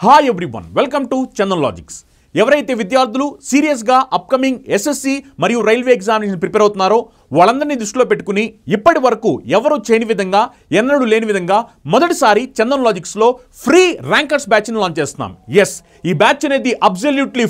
Hi everyone, welcome to Chandan logics. ఎవరైతే విద్యార్థులు సీరియస్గా అప్కమింగ్ ఎస్ఎస్సి మరియు రైల్వే ఎగ్జామినేషన్ ప్రిపేర్ అవుతున్నారో వాళ్ళందరినీ దృష్టిలో పెట్టుకుని ఇప్పటి వరకు ఎవరు చేయని విధంగా ఎన్నడూ లేని విధంగా మొదటిసారి చందన్ లాజిక్స్లో ఫ్రీ ర్యాంకర్స్ బ్యాచ్ని లాంచ్ చేస్తున్నాం. ఎస్, ఈ బ్యాచ్ అనేది అబ్సల్యూట్లీ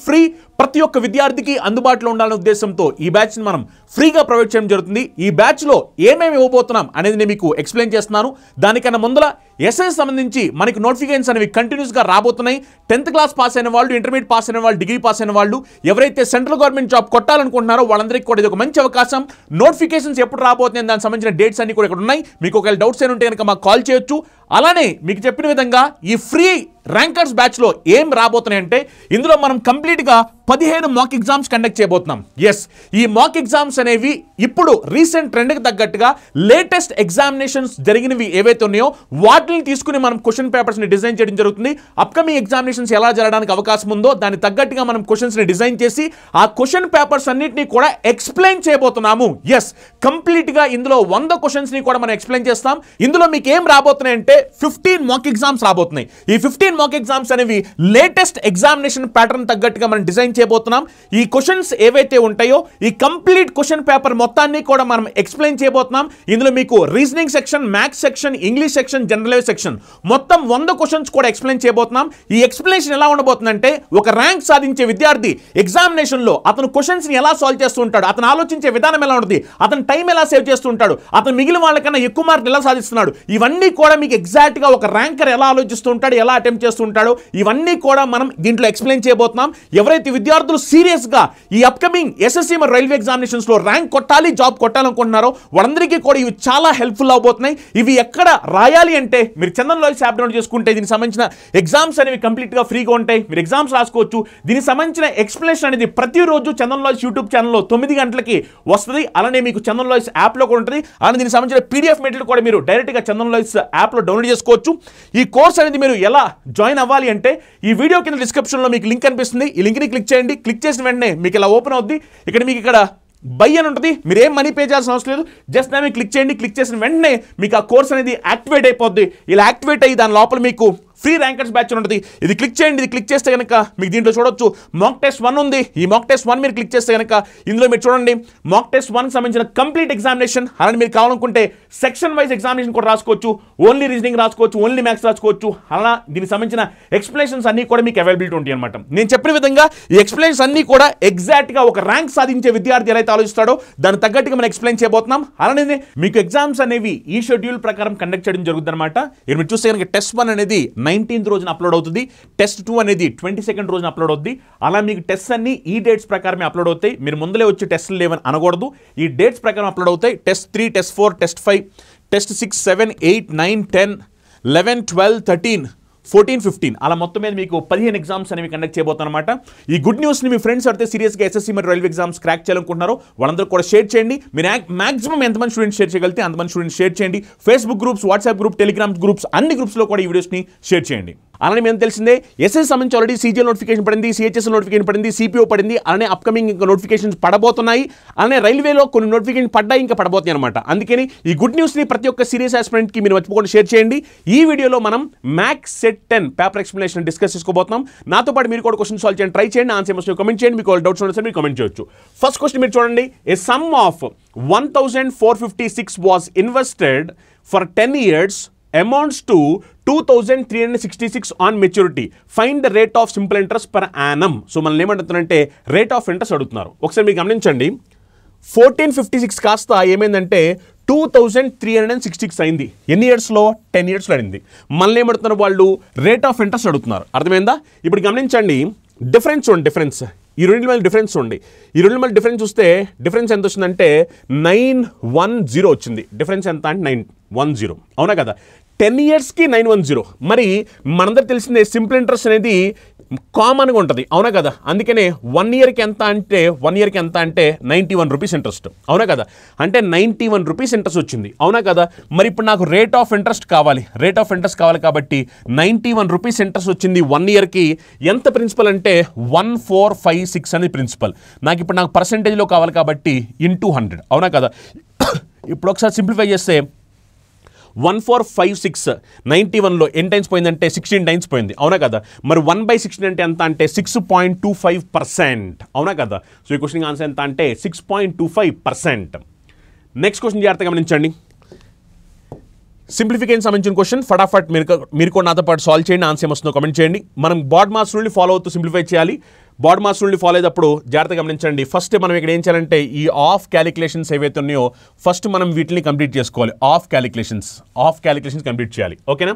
ఫ్రీ ప్రతి ఒక్క విద్యార్థికి అందుబాటులో ఉండాలనే ఉద్దేశంతో ఈ బ్యాచ్ని మనం ఫ్రీగా ప్రొవైడ్ చేయడం జరుగుతుంది. ఈ బ్యాచ్లో ఏమేమి ఇవ్వబోతున్నాం అనేది నేను మీకు ఎక్స్ప్లెయిన్ చేస్తున్నాను. దానికన్నా ముందర ఎస్ఎస్ సంబంధించి మనకి నోటిఫికేషన్స్ అనేవి కంటిన్యూస్గా రాబోతున్నాయి. 10th క్లాస్ పాస్ అయిన వాళ్ళు, ఇంటర్మీడియట్ పాస్ అయిన వాళ్ళు, డిగ్రీ పాస్ అయిన వాళ్ళు, ఎవరైతే సెంట్రల్ గవర్నమెంట్ జాబ్ కొట్టాలనుకుంటున్నారో వాళ్ళందరికీ కూడా ఇది ఒక మంచి అవకాశం. నోటిఫికేషన్స్ ఎప్పుడు రాబోతున్నాయి దానికి సంబంధించిన డేట్స్ అన్ని కూడా ఇక్కడ ఉన్నాయి. మీకు ఒకవేళ డౌట్స్ ఏమి ఉంటే కనుక మాకు కాల్ చేయొచ్చు. అలానే మీకు చెప్పిన విధంగా ఈ ఫ్రీ ర్యాంకర్స్ బ్యాచ్లో ఏం రాబోతున్నాయంటే ఇందులో మనం కంప్లీట్గా 15 మాక్ ఎగ్జామ్స్ కండక్ట్ చేయబోతున్నాం. ఎస్, ఈ మాక్ ఎగ్జామ్స్ అనేవి ఇప్పుడు రీసెంట్ ట్రెండ్కి తగ్గట్టుగా లేటెస్ట్ ఎగ్జామినేషన్స్ జరిగినవి ఏవైతే ఉన్నాయో వాటిని తీసుకుని మనం క్వశ్చన్ పేపర్స్ని డిజైన్ చేయడం జరుగుతుంది. అప్కమింగ్ ఎగ్జామినేషన్స్ ఎలా జరగడానికి అవకాశం ఉందో దానికి తగ్గట్టుగా మనం క్వశ్చన్స్ని డిజైన్ చేసి ఆ క్వశ్చన్ పేపర్స్ అన్నింటినీ కూడా ఎక్స్ప్లెయిన్ చేయబోతున్నాము. ఎస్, కంప్లీట్గా ఇందులో 100 క్వశ్చన్స్ని కూడా మనం ఎక్స్ప్లెయిన్ చేస్తాం. ఇందులో మీకు ఏం రాబోతున్నాయంటే 15 మాక్ ఎగ్జామ్స్ రాబోతున్నాయి. ఈ 15 మాక్ ఎగ్జామ్స్ అనేవి లేటెస్ట్ ఎగ్జామినేషన్ ప్యాటర్న్ తగ్గట్టుగా మనం డిజైన్ చేయబోతున్నాం. ఈ క్వశ్చన్స్ ఏవైతే ఉంటాయో ఈ కంప్లీట్ క్వశ్చన్ పేపర్ మొత్తాన్ని కూడా మనం ఎక్స్ప్లెయిన్ చేయబోతున్నాం. ఇందులో మీకు reasoning section, maths section, English section, general section మొత్తం 100 క్వశ్చన్స్ కూడా ఎక్స్ప్లెయిన్ చేయబోతున్నాం. ఈ ఎక్స్ప్లెనేషన్ ఎలా ఉండబోతుందంటే ఒక ర్యాంక్ సాధించే విద్యార్థి ఎగ్జామినేషన్లో అతను క్వశ్చన్స్ని ఎలా సాల్వ్ చేస్తూ ఉంటాడు, అతను ఆలోచించే విధానం ఎలా ఉంటుంది, అతను టైం ఎలా సేవ్ చేస్తూ ఉంటాడు, అతను మిగిలిన వాళ్ళకన్నా ఎక్కువ మార్కులు ఎలా సాధిస్తున్నాడు, ఇవన్నీ కూడా మీకు ఎగ్జాక్ట్గా ఒక ర్యాంకర్ ఎలా ఆలోచిస్తూ ఉంటాడు, ఎలా అటెంప్ట్ చేస్తూ ఉంటాడో ఇవన్నీ కూడా మనం దీంట్లో ఎక్స్ప్లెయిన్ చేయబోతున్నాం. ఎవరైతే విద్యార్థులు సీరియస్గా ఈ అప్కమింగ్ ఎస్ఎస్సి మరియు రైల్వే ఎగ్జామినేషన్స్లో ర్యాంక్ కొట్టాలి, జాబ్ కొట్టాలనుకుంటున్నారో వాళ్ళందరికీ కూడా ఇవి చాలా హెల్ప్ఫుల్ అవబోతున్నాయి. ఇవి ఎక్కడ రాయాలి అంటే మీరు చందన్ లాజిక్స్ యాప్ డౌన్లోడ్ చేసుకుంటే దీనికి సంబంధించిన ఎగ్జామ్స్ అనేవి కంప్లీట్గా ఫ్రీగా ఉంటాయి. మీరు ఎగ్జామ్స్ రాసుకోవచ్చు. దీనికి సంబంధించిన ఎక్స్ప్లెనేషన్ అనేది ప్రతిరోజు చందన్ లాజిక్స్ యూట్యూబ్ ఛానల్లో 9 గంటలకి వస్తుంది. అలానే మీకు చందన్ లాజిక్స్ యాప్లో కూడా ఉంటుంది. అలానే దీనికి సంబంధించిన పీడిఎఫ్ మెటీరియల్ కూడా మీరు డైరెక్ట్గా చందన్ లాజిక్స్ యాప్లో డౌన్లోడ్ చేసుకోవచ్చు. ఈ కోర్స్ అనేది మీరు ఎలా జాయిన్ అవ్వాలి అంటే ఈ వీడియో కింద డిస్క్రిప్షన్లో మీకు లింక్ కనిపిస్తుంది. ఈ లింక్ని క్లిక్ చేయండి. క్లిక్ చేసిన వెంటనే మీకు ఇలా ఓపెన్ అవుద్ది. మీకు ఇక్కడ బై అని ఉంటుంది. మీరు ఏం మనీ పే చేయాల్సిన అవసరం లేదు. జస్ట్ దాన్ని క్లిక్ చేయండి. క్లిక్ చేసిన వెంటనే మీకు ఆ కోర్స్ అనేది యాక్టివేట్ అయిపోద్ది. ఇలా యాక్టివేట్ అయ్యి దాని లోపల మీకు ఫ్రీ ర్యాంకర్స్ బ్యాచ్ ఉంటుంది. ఇది క్లిక్ చేయండి. ఇది క్లిక్ చేస్తే కనుక మీకు దీంట్లో చూడొచ్చు మాక్ టెస్ట్ 1 ఉంది. ఈ మాక్ టెస్ట్ 1 మీరు క్లిక్ చేస్తే కనుక ఇందులో మీరు చూడండి మాక్ టెస్ట్ 1 సంబంధించిన కంప్లీట్ ఎగ్జామినేషన్. అలానే మీరు కావాలనుకుంటే సెక్షన్ వైజ్ ఎగ్జామినేషన్ కూడా రాసుకోవచ్చు. ఓన్లీ రీజనింగ్ రాసుకోవచ్చు, ఓన్లీ మ్యాథ్స్ రాసుకోవచ్చు. అలా దీనికి సంబంధించిన ఎక్స్ప్లెనేషన్స్ అన్ని కూడా మీకు అవైలబిలిటీ ఉంటాయి అనమాట. నేను చెప్పిన విధంగా ఈ ఎక్స్ప్లెనేషన్స్ అన్ని కూడా ఎగ్జాక్ట్గా ఒక ర్యాంక్ సాధించే విద్యార్థి ఎలా ఆలోచిస్తాడో దానికి తగ్గట్టుగా మనం ఎక్స్ప్లెయిన్ చేయబోతున్నాం. అలానే మీకు ఎగ్జామ్స్ అనేవి ఈ షెడ్యూల్ ప్రకారం కండక్ట్ చేయడం జరుగుతుంది అనమాట. ఇక్కడ మీరు చూస్తే కనుక టెస్ట్ 1 అనేది 19th రోజున అప్లోడ్ అవుతుంది. టెస్ట్ 2 అనేది 22nd రోజున అప్లోడ్ అవుతుంది. అలా మీకు టెస్ట్ అన్ని ఈ డేట్స్ ప్రకారమే అప్లోడ్ అవుతాయి. మీరు ముందులే వచ్చి టెస్ట్లు లేవని అనకూడదు. ఈ డేట్స్ ప్రకారం అప్లోడ్ అవుతాయి. టెస్ట్ 3, టెస్ట్ 4, టెస్ట్ 5, టెస్ట్ 6, 7, 8, 9, 10, 11, 12, 13, 14, 15 అలా మొత్తం మీద మీకు 15 ఎగ్జామ్స్ అనేవి కండక్ట్ చేయబోతున్నారు అనమాట. ఈ గుడ్ న్యూస్ని మీ ఫ్రెండ్స్ అయితే సీరియస్గా ఎస్ఎస్సి మరియు రైల్వే ఎగ్జామ్స్ క్రాక్ చేయాలనుకుంటున్నారో వాళ్ళందరూ కూడా షేర్ చేయండి. మీరు మాక్సిమం ఎంతమంది స్టూడెంట్స్ షేర్ చేయగలిగితే అంతమంది స్టూడెంట్స్ షేర్ చేయండి. Facebook groups, WhatsApp group, Telegram groups అన్ని గ్రూప్స్లో కూడా ఈ వీడియోస్ని షేర్ చేయండి. అలానే మేము తెలిసిందే ఎస్ఎస్ సంబంధించి ఆల్రెడీ సీజీఎల్ నోటిఫికేషన్ పడింది, సిహెచ్ఎస్ నోటిఫికేషన్ పడింది, సిపిఓ పడింది. అలానే అప్కమింగ్ ఇంకా నోటిఫికేషన్స్ పడబోతున్నాయి. అలానే రైల్వేలో కొన్ని నోటిఫికేషన్ పడ్డాయి, ఇంకా పడబోతున్నాయి అనమాట. అందుకని ఈ గుడ్ న్యూస్ని ప్రతి ఒక్క సీరియస్ ఆస్పిరెంట్కి మీరు మర్చిపోకుండా షేర్ చేయండి. ఈ వీడియోలో మనం maths set 10 paper explanation discuss చేసుకోబోతున్నాం. నాతో పాటు మీరు కూడా క్వశ్చన్ సాల్వ్ చేయండి, ట్రై చేయండి, ఆన్సర్ ఏమో కమెంట్ చేయండి. మీకు డౌట్స్ ఉంటే మీరు కమెంట్ చేయొచ్చు. ఫస్ట్ క్వశ్చన్ మీరు చూడండి. A sum of 1456 was invested for 10 years amounts to 2366 on maturity. Find the rate of simple interest per annum. So మనం ఏమంటున్నారంటే రేట్ ఆఫ్ ఇంట్రెస్ట్ అడుగుతున్నారు. ఒకసారి మీరు గమనించండి. 1456 కాస్త ఏమైందంటే 2366 అయింది. ఎన్ని ఇయర్స్లో? 10 yearsలో అయింది. మళ్ళీ ఏమంటున్నారు వాళ్ళు రేట్ ఆఫ్ ఇంట్రెస్ట్ అడుగుతున్నారు. అర్థమైందా? ఇప్పుడు గమనించండి డిఫరెన్స్ చూడండి. డిఫరెన్స్ ఈ రెండింటి మధ్య డిఫరెన్స్ చూడండి. ఈ రెండింటి మధ్య డిఫరెన్స్ చూస్తే డిఫరెన్స్ ఎంత వచ్చిందంటే 910 వచ్చింది. డిఫరెన్స్ ఎంత అంటే 910. అవునా కదా? 10 yearsకి 910. మరి మనందరికి తెలిసిందే సింపుల్ ఇంట్రెస్ట్ అనేది కామన్గా ఉంటుంది. అవునా కదా? అందుకనే 1 yearకి ఎంత అంటే 91 రూపీస్ ఇంట్రెస్ట్. అవునా కదా? అంటే 91 రూపీస్ ఇంట్రెస్ట్ వచ్చింది. అవునా కదా? మరి ఇప్పుడు నాకు రేట్ ఆఫ్ ఇంట్రెస్ట్ కావాలి. రేట్ ఆఫ్ ఇంట్రెస్ట్ కావాలి కాబట్టి 91 రూపీస్ ఇంట్రెస్ట్ వచ్చింది 1 yearకి. ఎంత ప్రిన్సిపల్ అంటే 1456 అనేది ప్రిన్సిపల్. నాకు పర్సెంటేజ్లో కావాలి కాబట్టి ఇంటూ 100. అవునా కదా? ఇప్పుడు ఒకసారి సింప్లిఫై చేస్తే 1456 91లో ఎన్ని టైమ్స్ పోయిందంటే 16 టైమ్స్ పోయింది, అవునా కదా. మరి 1/16 అంటే ఎంత అంటే 6.25%, అవునా కదా. సో ఈ క్వశ్చన్ ఆన్సర్ ఎంత అంటే 6.25%. నెక్స్ట్ క్వశ్చన్ జాగ్రత్తగా గమనించండి. సింప్లిఫికేషన్ సంబంధించిన క్వశ్చన్ ఫటాఫట్ మీరు కూడా నాతో పాటు సాల్వ్ చేయండి. ఆన్సర్ ఏమొస్తుందో కామెంట్ చేయండి. మనం బాడ్ మాస్ రూల్ని ఫాలో అవుతూ సింప్లిఫై చేయాలి. బాడ్ మాస్ రూల్ని ఫాలో అయ్యేటప్పుడు జాగ్రత్తగా గమనించండి. ఫస్ట్ మనం ఇక్కడ ఏం చేయాలంటే ఈ ఆఫ్ క్యాలిక్యులేషన్స్ ఏవైతే ఉన్నాయో ఫస్ట్ మనం వీటిని కంప్లీట్ చేసుకోవాలి. ఆఫ్ క్యాలిక్యులేషన్స్ కంప్లీట్ చేయాలి, ఓకేనా.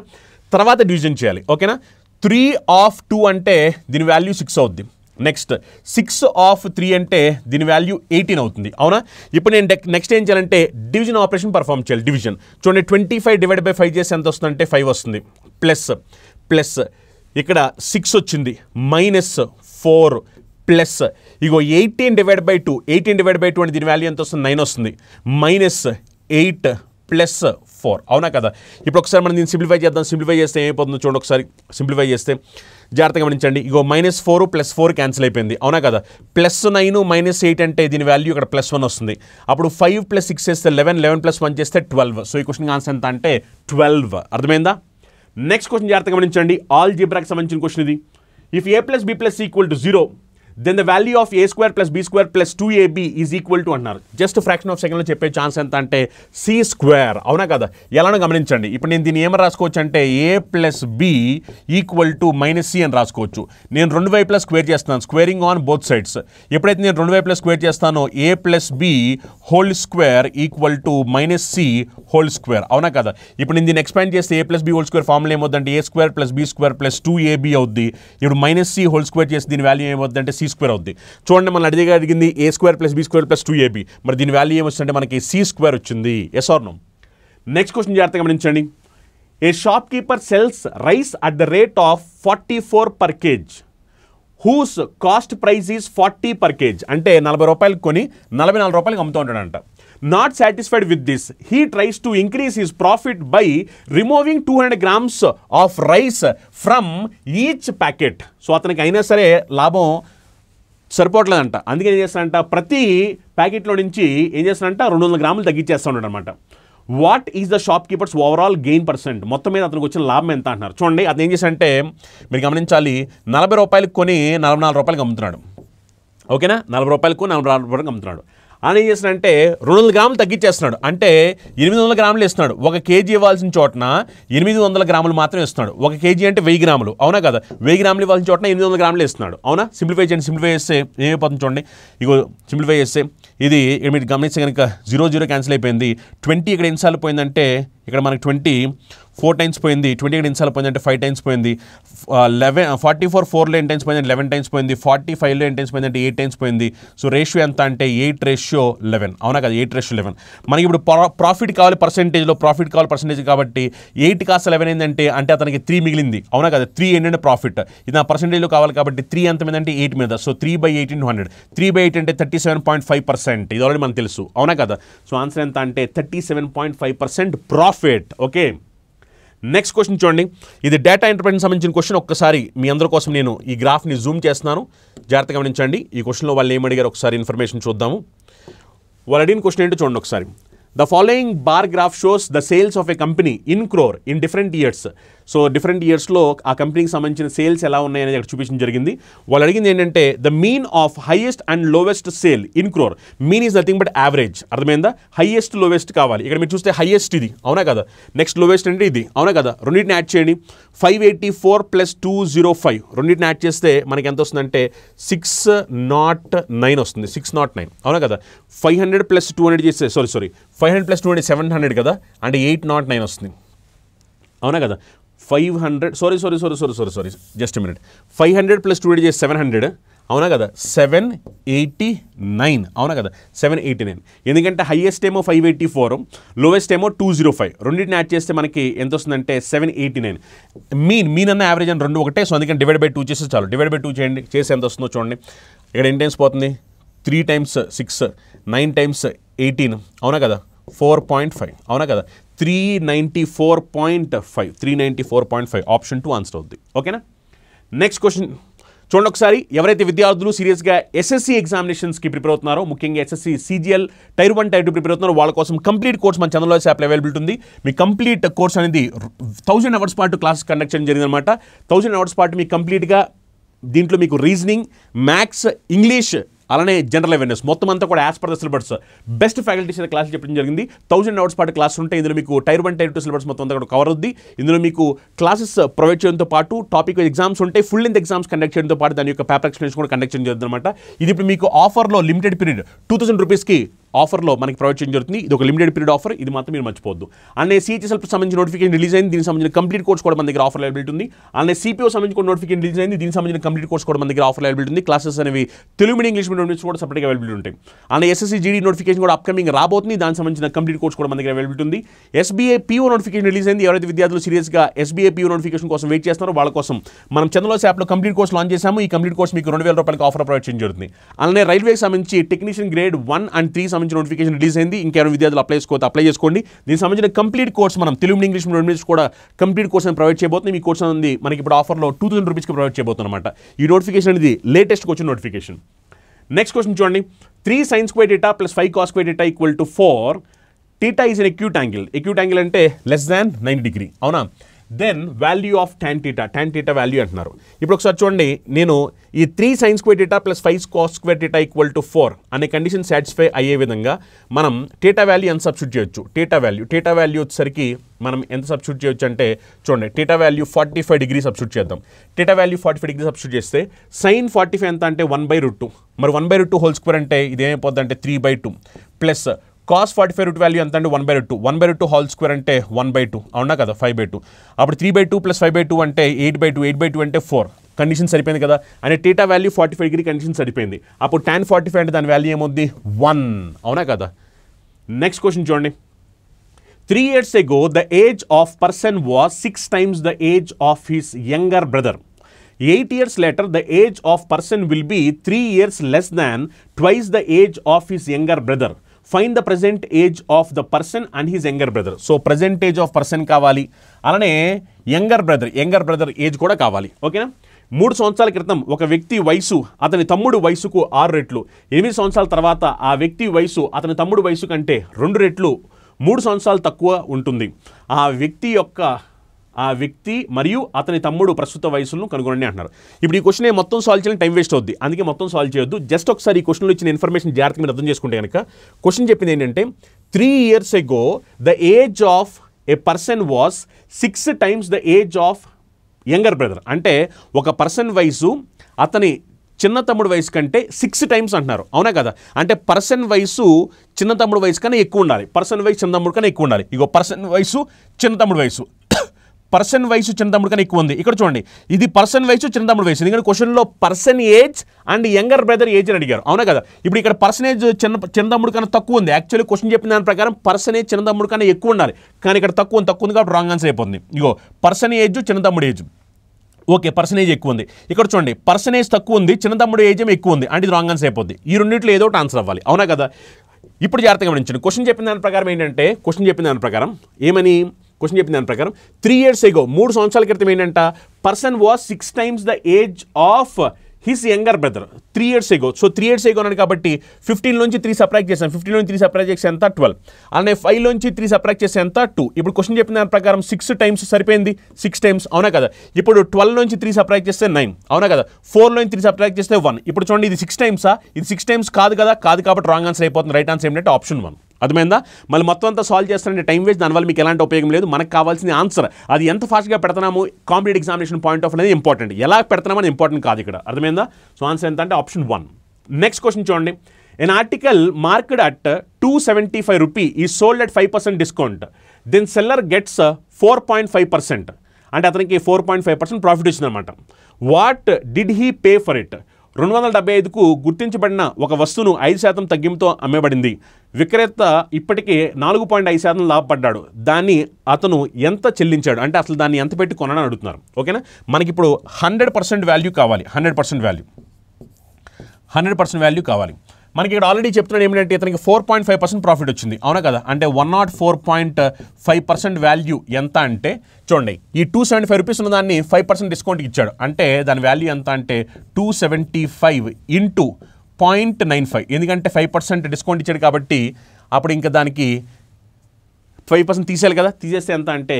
తర్వాత డివిజన్ చేయాలి, ఓకేనా. 3/2 అంటే దీని వాల్యూ 6 అవుద్ది. నెక్స్ట్ 6/3 అంటే దీని వాల్యూ 18 అవుతుంది, అవునా. ఇప్పుడు నేను నెక్స్ట్ ఏం చేయాలంటే డివిజన్ ఆపరేషన్ పర్ఫామ్ చేయాలి. డివిజన్ చూడండి, 25/5 చేసి ఎంత వస్తుందంటే 5 వస్తుంది. ప్లస్ ఇక్కడ 6 వచ్చింది, -4 ప్లస్ ఇగో 18/2 అంటే దీని వాల్యూ ఎంత వస్తుంది 9 వస్తుంది, -8 ప్లస్ 4, అవునా కదా. ఇప్పుడు ఒకసారి మనం దీన్ని సింప్లిఫై చేద్దాం. సింప్లిఫై చేస్తే ఏమైపోతుందో చూడండి. ఒకసారి సింప్లిఫై చేస్తే జాగ్రత్తగా గమనించండి. ఇగో -4 + 4 క్యాన్సిల్ అయిపోయింది, అవునా కదా. +9 -8 అంటే దీని వాల్యూ ఇక్కడ +1 వస్తుంది. అప్పుడు 5 + 6 చేస్తే 11 + 1 చేస్తే 12. సో ఈ క్వశ్చన్ ఆన్సర్ ఎంత అంటే 12. అర్థమైందా. నెక్స్ట్ క్వశ్చన్ జాగ్రత్తగా గమనించండి. ఆల్జీబ్రాకి సంబంధించిన క్వశ్చన్ ఇది. If a + b + c = 0 then the value of a² + b² + 2ab is equal to అన్నారు. జస్ట్ ఫ్రాక్షన్ ఆఫ్ సెకండ్లో చెప్పే ఛాన్స్ ఎంత అంటే c², అవునా కదా. ఎలానో గమనించండి. ఇప్పుడు నేను దీన్ని ఏమని రాసుకోవచ్చు అంటే a + b = -c అని రాసుకోవచ్చు. నేను రెండు వైపులా స్క్వేర్ చేస్తున్నాను, స్క్వేరింగ్ ఆన్ బోత్ సైడ్స్. ఎప్పుడైతే నేను రెండు వైపులా స్క్వేర్ చేస్తానో a + b² = -c², అవునా కదా. ఇప్పుడు నేను దీన్ని ఎక్స్పాండ్ చేస్తే a + b² ఫార్ములా ఏమవుతుందంటే a² + b² + 2ab అవుద్ది. ఇప్పుడు -c² చేసి దీని వాల్యూ ఏమవుతుందంటే c² అవుద్ది. చూడండి, మనం అడిగింది a² + b² + 2ab. మరి దీని వాల్యూ ఏమొచ్చిందంటే మనకి c² వచ్చింది. Yes or no. Next question జాగ్రత్తగా గమనించండి. A shop keeper sells rice at the rate of 44 per kg whose cost price is 40 per kg. అంటే 40 రూపాయలకు కొని 44 రూపాయలకి అమ్ముతూ ఉంటాడంట. Not satisfied with this he tries to increase his profit by removing 200 grams of rice from each packet. So అతనికి అయినా సరే లాభం సరిపోవట్లేదంట. అందుకే ఏం చేస్తాడంట, ప్రతి ప్యాకెట్లో నుంచి ఏం చేస్తాడంట 200 గ్రాములు తగ్గించేస్తూ ఉన్నాడు అనమాట. What is the shop keepers overall gain %? మొత్తం మీద అతనికి వచ్చిన లాభం ఎంత అంటున్నారు. చూడండి, అతను ఏం చేశాడంటే మీరు గమనించాలి, 40 రూపాయలకు కొని 44 రూపాయలకి అమ్ముతున్నాడు, ఓకేనా. 40 రూపాయలకు 44 రూపాయలకి అమ్ముతున్నాడు. ఆయన ఏం చేస్తున్నాడంటే 200 గ్రాములు తగ్గించేస్తున్నాడు. అంటే 800 గ్రాములు ఇస్తున్నాడు. 1 kg ఇవ్వాల్సిన చోటన 800 గ్రాములు మాత్రం ఇస్తున్నాడు. 1 kg అంటే 1000 గ్రాములు, అవునా కదా. 1000 గ్రాములు ఇవ్వాల్సిన చోటన 800 గ్రాములు ఇస్తున్నాడు, అవునా. సింప్లిఫై చేయండి. సింప్లిఫై చేస్తే ఏమైపోతుంది చూడండి. ఇగో సింప్లిఫై చేస్తే ఇది మీరు గమనిస్తే కనుక 0 క్యాన్సిల్ అయిపోయింది. 20 ఇక్కడ ఎన్నిసార్లు పోయిందంటే ఇక్కడ మనకి 20 4 టైమ్స్ పోయింది. 20 ఇక్కడ ఎన్నిసార్లు పోయిందంటే 5 టైమ్స్ పోయింది. 44 4లో ఎన్ని టైమ్స్ పోయిందంటే 11 టైమ్స్ పోయింది. 45లో ఎన్ని టైమ్స్ పోయిందంటే 8 టైమ్స్ పోయింది. సో రేషియో ఎంత అంటే 8:11, అవునా కదా. 8:11. మనకి ఇప్పుడు ప్రాఫిట్ కావాలి పర్సెంటేజ్లో, ప్రాఫిట్ కావాలి పర్సెంటేజ్ కాబట్టి 8 కాస్త 11 ఏంటంటే అంటే అతనికి 3 మిగిలింది, అవునా కదా. 3 ఏంటంటే ప్రాఫిట్. ఇది నా పర్సెంటేజ్లో కావాలి కాబట్టి 3 ఎంత మీద అంటే 8 మీద. సో 3/1800. 3/8 అంటే 37.5%. ఇది ఆల్రెడీ మనకు తెలుసు, అవునా కదా. సో ఆన్సర్ ఎంత అంటే 37.5% ప్రాఫిట్. ఓకే. నెక్స్ట్ క్వశ్చన్ చూడండి. ఇది డేటా ఎంటర్ప్రైజ్కి సంబంధించిన క్వశ్చన్. ఒక్కసారి మీ అందరి కోసం నేను ఈ గ్రాఫ్ని జూమ్ చేస్తున్నాను, జాగ్రత్తగా గమనించండి. ఈ క్వశ్చన్లో వాళ్ళు ఏం అడిగారు ఒకసారి ఇన్ఫర్మేషన్ చూద్దాము. వాళ్ళు అడిగిన క్వశ్చన్ ఏంటో చూడండి ఒకసారి. The following bar graph shows the sales of a company in crore in different years. So different ఇయర్స్లో ఆ కంపెనీకి సంబంధించిన సేల్స్ ఎలా ఉన్నాయనేది అక్కడ చూపించడం జరిగింది. వాళ్ళు అడిగింది ఏంటంటే the mean of highest and lowest sale in crore. Mean is nothing but average. అర్థమైందా. హైయెస్ట్ లోవెస్ట్ కావాలి. ఇక్కడ మీరు చూస్తే హైయెస్ట్ ఇది, అవునా కదా. నెక్స్ట్ లోవెస్ట్ అంటే ఇది, అవునా కదా. రెండింటిని యాడ్ చేయండి. 584 + 205 రెండింటిని యాడ్ చేస్తే మనకి ఎంత వస్తుందంటే 609 వస్తుంది. 609, అవునా కదా. 500 + 200 చేస్తే 500 + 200 700 కదా. అంటే 809 వస్తుంది, అవునా కదా. 500 జస్ట్ మినిట్. 500 + 200 చేసి 700, అవునా కదా. 789, అవునా కదా. 789. ఎందుకంటే హైయెస్ట్ ఏమో 584, లోవెస్ట్ ఏమో 205. రెండింటిని యాడ్ చేస్తే మనకి ఎంత వస్తుందంటే 789. మీన్ అన్న యావరేజ్ అని రెండు ఒకటే. సో అందుకని /2 చేస్తే చాలు. /2 చేయండి, చేసి ఎంత వస్తుందో చూడండి. ఇక్కడ ఎన్ని టైమ్స్ పోతుంది. 3 × 6 9 × 18, అవునా కదా. 4.5, అవునా కదా. 394.5 ఆప్షన్ 2 ఆన్సర్ అవుద్ది. ఓకేనా. నెక్స్ట్ క్వశ్చన్ చూడండి ఒకసారి, ఎవరైతే విద్యార్థులు సీరియస్గా ఎస్ఎస్సి ఎగ్జామినేషన్స్కి ప్రిపేర్ అవుతున్నారో, ముఖ్యంగా SSC CGL tier 1 tier 2 prepare అవుతున్నారో వాళ్ళ కోసం కంప్లీట్ కోర్స్ మన ఛానల్లో యాప్లో అవైలబిలిటీ ఉంది. మీ కంప్లీట్ కోర్స్ అనేది 1000 అవర్స్ పాటు క్లాస్ కండక్ట్ చేయడం జరిగిందనమాట. 1000 అవర్స్ పాటు మీకు కంప్లీట్గా దీంట్లో మీకు రీజనింగ్, మ్యాథ్స్, ఇంగ్లీష్, అలానే జనరల్ అవేర్నెస్ మొత్తం అంతా కూడా as per the syllabus best faculties class చెప్పడం జరిగింది. 1000 అవర్స్ పాటు క్లాస్ ఉంటాయి. ఇందులో మీకు టైర్ 1 టైర్ 2 సిలబస్ మొత్తం అంతా కూడా కవర్ అవుద్ది. ఇందులో మీకు క్లాసెస్ ప్రొవైడ్ చేయడంతో పాటు టాపిక్ ఎగ్జామ్స్ ఉంటాయి. ఫుల్ లెంత్ ఎగ్జామ్స్ కండక్ట్ చేయడంతో పాటు దాని యొక్క పేపర్ ఎక్స్ప్లెనేషన్ కూడా కండక్ట్ చేయడం జరుగుతుంది అనమాట. ఇది ఇప్పుడు మీకు ఆఫర్లో లిమిటెడ్ పీరియడ్ 2000 రూపీస్కి ఆఫర్లో మనకి ప్రొవైడ్ చేయడం జరుగుతుంది. ఇది ఒక లిమిటెడ్ పీరియడ్ ఆఫర్, ఇది మాత్రం మీరు మర్చిపోవద్దు. అలానే CHSL సంబంధించిన నోటిఫికేషన్ రిలీజ్ అయింది, దీనికి సంబంధించిన కంప్లీట్ కోర్స్ కూడా మన దగ్గర ఆఫర్ అవైలబిలిటీ ఉంది. అలానే CPO సంబంధించిన నోటిఫికేషన్ రిలీజ్ అయింది, దీనికి సంబంధించిన కంప్లీట్ కోర్స్ కూడా మన దగ్గర ఆఫర్ అవైలబిలిటీ ఉంది. క్లాసెస్ అనేవి తెలుగు మీడియం, ఇంగ్లీష్ మీడియం నుంచి కూడా సపరేట్గా అవైలబిలిటీ ఉంటాయి. అలానే SSC GD నోటిఫికేషన్ కూడా అప్కమింగ్ రాబోతుంది, దానికి సంబంధించిన కంప్లీట్ కోర్స్ కూడా మన దగ్గర అవైలబిలిటీ ఉంది. SBA PO నోటిఫికేషన్ రిలీజ్ అయింది. ఎవరైతే విద్యార్థులు సీరియస్గా SBA PO నోటిఫికేషన్ కోసం వెయిట్ చేస్తున్నారో వాళ్ళ కోసం మనం చంద్రలోస్ యాప్లో కంప్లీట్ కోర్స్ లాంచ్ చేశాము. ఈ కంప్లీట్ కోర్స్ మీకు 2000 రూపాయలకి ఆఫర్ ప్రొవైడ్ చేయడం జరుగుతుంది. అలానే రైల్వేకి సంబంధించి టెక్నీషియన్ గ్రేడ్ 1 and 3 సంబంధించిన నోటిఫికేషన్ రిలీజ్ అయింది. ఇంకెవరైనా విద్యార్థులు అప్లై చేసుకోండి. దీనికి సంబంధించిన కంప్లీట్ కోర్స్ మనం తెలుగు ఇంగ్లీష్ మీడియం కూడా కంప్లీట్ కోర్స్ అని ప్రొవైడ్ చేయబోతుంది. మీ కోర్స్ అనేది మనకి ఇప్పుడు ఆఫర్లో 2000 రూపీస్కి ప్రొవైడ్ చేయబోతుంది అనమాట. ఈ నోటిఫికేషన్ అనేది లేటెస్ట్గా వచ్చిన నోటిఫికేషన్. నెక్స్ట్ క్వశ్చన్ చూడండి, 3 sin square theta plus 5 cos square theta equal to 4. Theta is an acute angle. Acute angle అంటే less than 90 degree. అవునా? Then value of tan theta value అంటున్నారు. ఇప్పుడు ఒకసారి చూడండి, నేను ఈ 3 sin square theta plus 5 cos square theta equal to 4 అనే condition satisfy అయ్యే విధంగా మనం theta వాల్యూ ఎంత సబ్స్టిట్యూట్ చేయొచ్చు? theta వాల్యూ వచ్చేసరికి మనం ఎంత సబ్స్టిట్యూట్ చేయొచ్చు అంటే చూడండి, theta వాల్యూ 45 డిగ్రీ సబ్స్టిట్యూట్ చేద్దాం. theta వాల్యూ 45 డిగ్రీ సబ్స్టిట్యూట్ చేస్తే sin 45 ఎంత అంటే 1/√2. మరి 1/√2 హోల్ స్క్వేర్ అంటే ఇదేమైపోద్ది అంటే 3/2 ప్లస్ cos 45 రూట్ వాల్యూ ఎంత అంటే 1/√2. 1/√2 హోల్ స్క్వేర్ అంటే 1/2, అవునా కదా, 5/2. అప్పుడు 3/2 ప్లస్ 5/2 అంటే 8/2. 8/2 అంటే 4. కండిషన్ సరిపోయింది కదా. అంటే theta వాల్యూ 45 డిగ్రీ కండిషన్ సరిపోయింది. అప్పుడు tan 45 అంటే దాని వాల్యూ ఏమవుద్ది? 1, అవునా కదా. నెక్స్ట్ క్వశ్చన్ చూడండి, 3 years ago the age of person was 6 times the age of his younger brother. 8 years later the age of person will be 3 years less than twice the age of his younger brother. Find the present age of the person and his younger brother. So present age of person కావాలి, అలానే younger brother age కూడా కావాలి. ఓకేనా? 3 సంవత్సరాల క్రితం ఒక వ్యక్తి వయసు అతని తమ్ముడు వయసుకు 6 రెట్లు, 8 సంవత్సరాల తర్వాత ఆ వ్యక్తి వయసు అతని తమ్ముడు వయసు కంటే 2 రెట్లు 3 సంవత్సరాలు తక్కువ ఉంటుంది. ఆ వ్యక్తి మరియు అతని తమ్ముడు ప్రస్తుత వయసులను కనుగొనండి అంటున్నారు. ఇప్పుడు ఈ క్వశ్చన్ మొత్తం సాల్వ్ చేయడానికి టైం వేస్ట్ అవుద్ది, అందుకే మొత్తం సాల్వ్ చేయొద్దు. జస్ట్ ఒకసారి ఈ క్వశ్చన్లో ఇచ్చిన ఇన్ఫర్మేషన్ జాగ్రత్తగా మీరు అర్థం చేసుకుంటే కనుక, క్వశ్చన్ చెప్పింది ఏంటంటే 3 years ago the age of A person was 6 times the age of younger brother. అంటే ఒక పర్సన్ వయసు అతని చిన్న తమ్ముడు వయసు కంటే 6 times అంటున్నారు, అవునా కదా. అంటే పర్సన్ వయసు చిన్న తమ్ముడు వయసు కన్నా ఎక్కువ ఉండాలి, పర్సన్ వయసు చిన్న తమ్ముడు కన్నా ఎక్కువ ఉండాలి. ఇగో పర్సన్ వయసు చిన్న తమ్ముడు వయసు, పర్సన్ వయసు చిన్న తమ్ముడు కన్నా ఎక్కువ ఉంది. ఇక్కడ చూడండి, ఇది పర్సన్ వయసు చిన్న తమ్ముడు వయసు, ఎందుకంటే క్వశ్చన్లో person age and younger brother age అని అడిగారు, అవునా కదా. ఇప్పుడు ఇక్కడ పర్సనేజ్ చిన్న తమ్ముడు కన్నా తక్కువ ఉంది. యాక్చువల్లీ క్వశ్చన్ చెప్పిన దాని ప్రకారం పర్సనేజ్ చిన్న తమ్ముడు కన్నా ఎక్కువ ఉండాలి, కానీ ఇక్కడ తక్కువ ఉంది కాబట్టి రాంగ్ ఆన్సర్ అయిపోతుంది. ఇగో పర్సన్ ఏజ్ చిన్న తమ్ముడు ఏజ్, ఓకే పర్సనేజ్ ఎక్కువ ఉంది. ఇక్కడ చూడండి పర్సనేజ్ తక్కువ ఉంది, చిన్న తమ్ముడు ఏజ్ ఏమో ఎక్కువ ఉంది, అంటే ఇది రాంగ్ ఆన్సర్ అయిపోద్ది. ఈ రెండింటిలో ఏదో ఒకటి ఆన్సర్ అవ్వాలి, అవునా కదా. ఇప్పుడు జాగ్రత్తగా గమనించండి, క్వశ్చన్ చెప్పిన దాని ప్రకారం ఏంటంటే, క్వశ్చన్ చెప్పిన దాని ప్రకారం 3 years ago 3 సంవత్సరాల క్రితం ఏంటంట, person was 6 times the age of his younger brother 3 years ago. So 3 years ago అని కాబట్టి 15 నుంచి 3 సబ్ట్రాక్ట్ చేసాం, 15 నుంచి 3 సబ్ట్రాక్ట్ చేస్తే ఎంత 12, అలానే 5 నుంచి 3 సబ్ట్రాక్ట్ చేస్తే ఎంత 2. ఇప్పుడు క్వశ్చన్ చెప్పిన దాని ప్రకారం 6 times సరిపోయింది, 6 times, అవునా కదా. ఇప్పుడు 12 నుంచి 3 సబ్ట్రాక్ట్ చేస్తే 9, అవునా కదా. 4 నుంచి 3 సబ్ట్రాక్ట్ చేస్తే 1. ఇప్పుడు చూడండి ఇది 6 times, ఇది 6 times కాదు కదా, కాదు కాబట్టి రాంగ్ ఆన్సర్ అయిపోతుంది. రైట్ ఆన్సర్ ఏంటంటే ఆప్షన్ 1. అర్థమైందా? మళ్ళీ మొత్తం అంతా సాల్వ్ చేస్తానంటే టైం వేస్ట్, దానివల్ల మీకు ఎలాంటి ఉపయోగం లేదు. మనకు కావాల్సిన ఆన్సర్ అది ఎంత ఫాస్ట్గా పెడుతున్నాము, కాంపిటేటివ్ ఎగ్జామినేషన్ పాయింట్ ఆఫ్ అనేది ఇంపార్టెంట్, ఎలా పెడుతున్నామని ఇంపార్టెంట్ కాదు ఇక్కడ. అర్థమైందా? సో ఆన్సర్ ఎంత అంటే ఆప్షన్ 1. నెక్స్ట్ క్వశ్చన్ చూడండి, an article marked at 275 rupee is sold at 5% discount, then seller gets 4.5%, అంటే అతనికి 4.5% ప్రాఫిట్ వచ్చిందనమాట. What did he pay for it? 275కు గుర్తించబడిన ఒక వస్తువును 5% తగ్గింపుతో అమ్మబడింది. విక్రేత ఇప్పటికే 4.5% లాభపడ్డాడు. దాన్ని అతను ఎంత చెల్లించాడు, అంటే అసలు దాన్ని ఎంత పెట్టి కొనని అడుగుతున్నారు. ఓకేనా? మనకి ఇప్పుడు 100% వాల్యూ కావాలి, 100% వాల్యూ కావాలి. మనకి ఇక్కడ ఆల్రెడీ చెప్తున్నాడు ఏమిటంటే ఇతనికి 4.5% ప్రాఫిట్ వచ్చింది, అవునా కదా? అంటే 104.5% వాల్యూ ఎంత అంటే చూడండి, ఈ 275 రూపీస్ ఉన్న దాన్ని 5% డిస్కౌంట్కి ఇచ్చాడు, అంటే దాని వాల్యూ ఎంత అంటే 275 ఇంటూ 0.95, ఎందుకంటే 5% డిస్కౌంట్ ఇచ్చాడు కాబట్టి అప్పుడు ఇంకా దానికి 5% తీసేయాలి కదా, తీసేస్తే ఎంత అంటే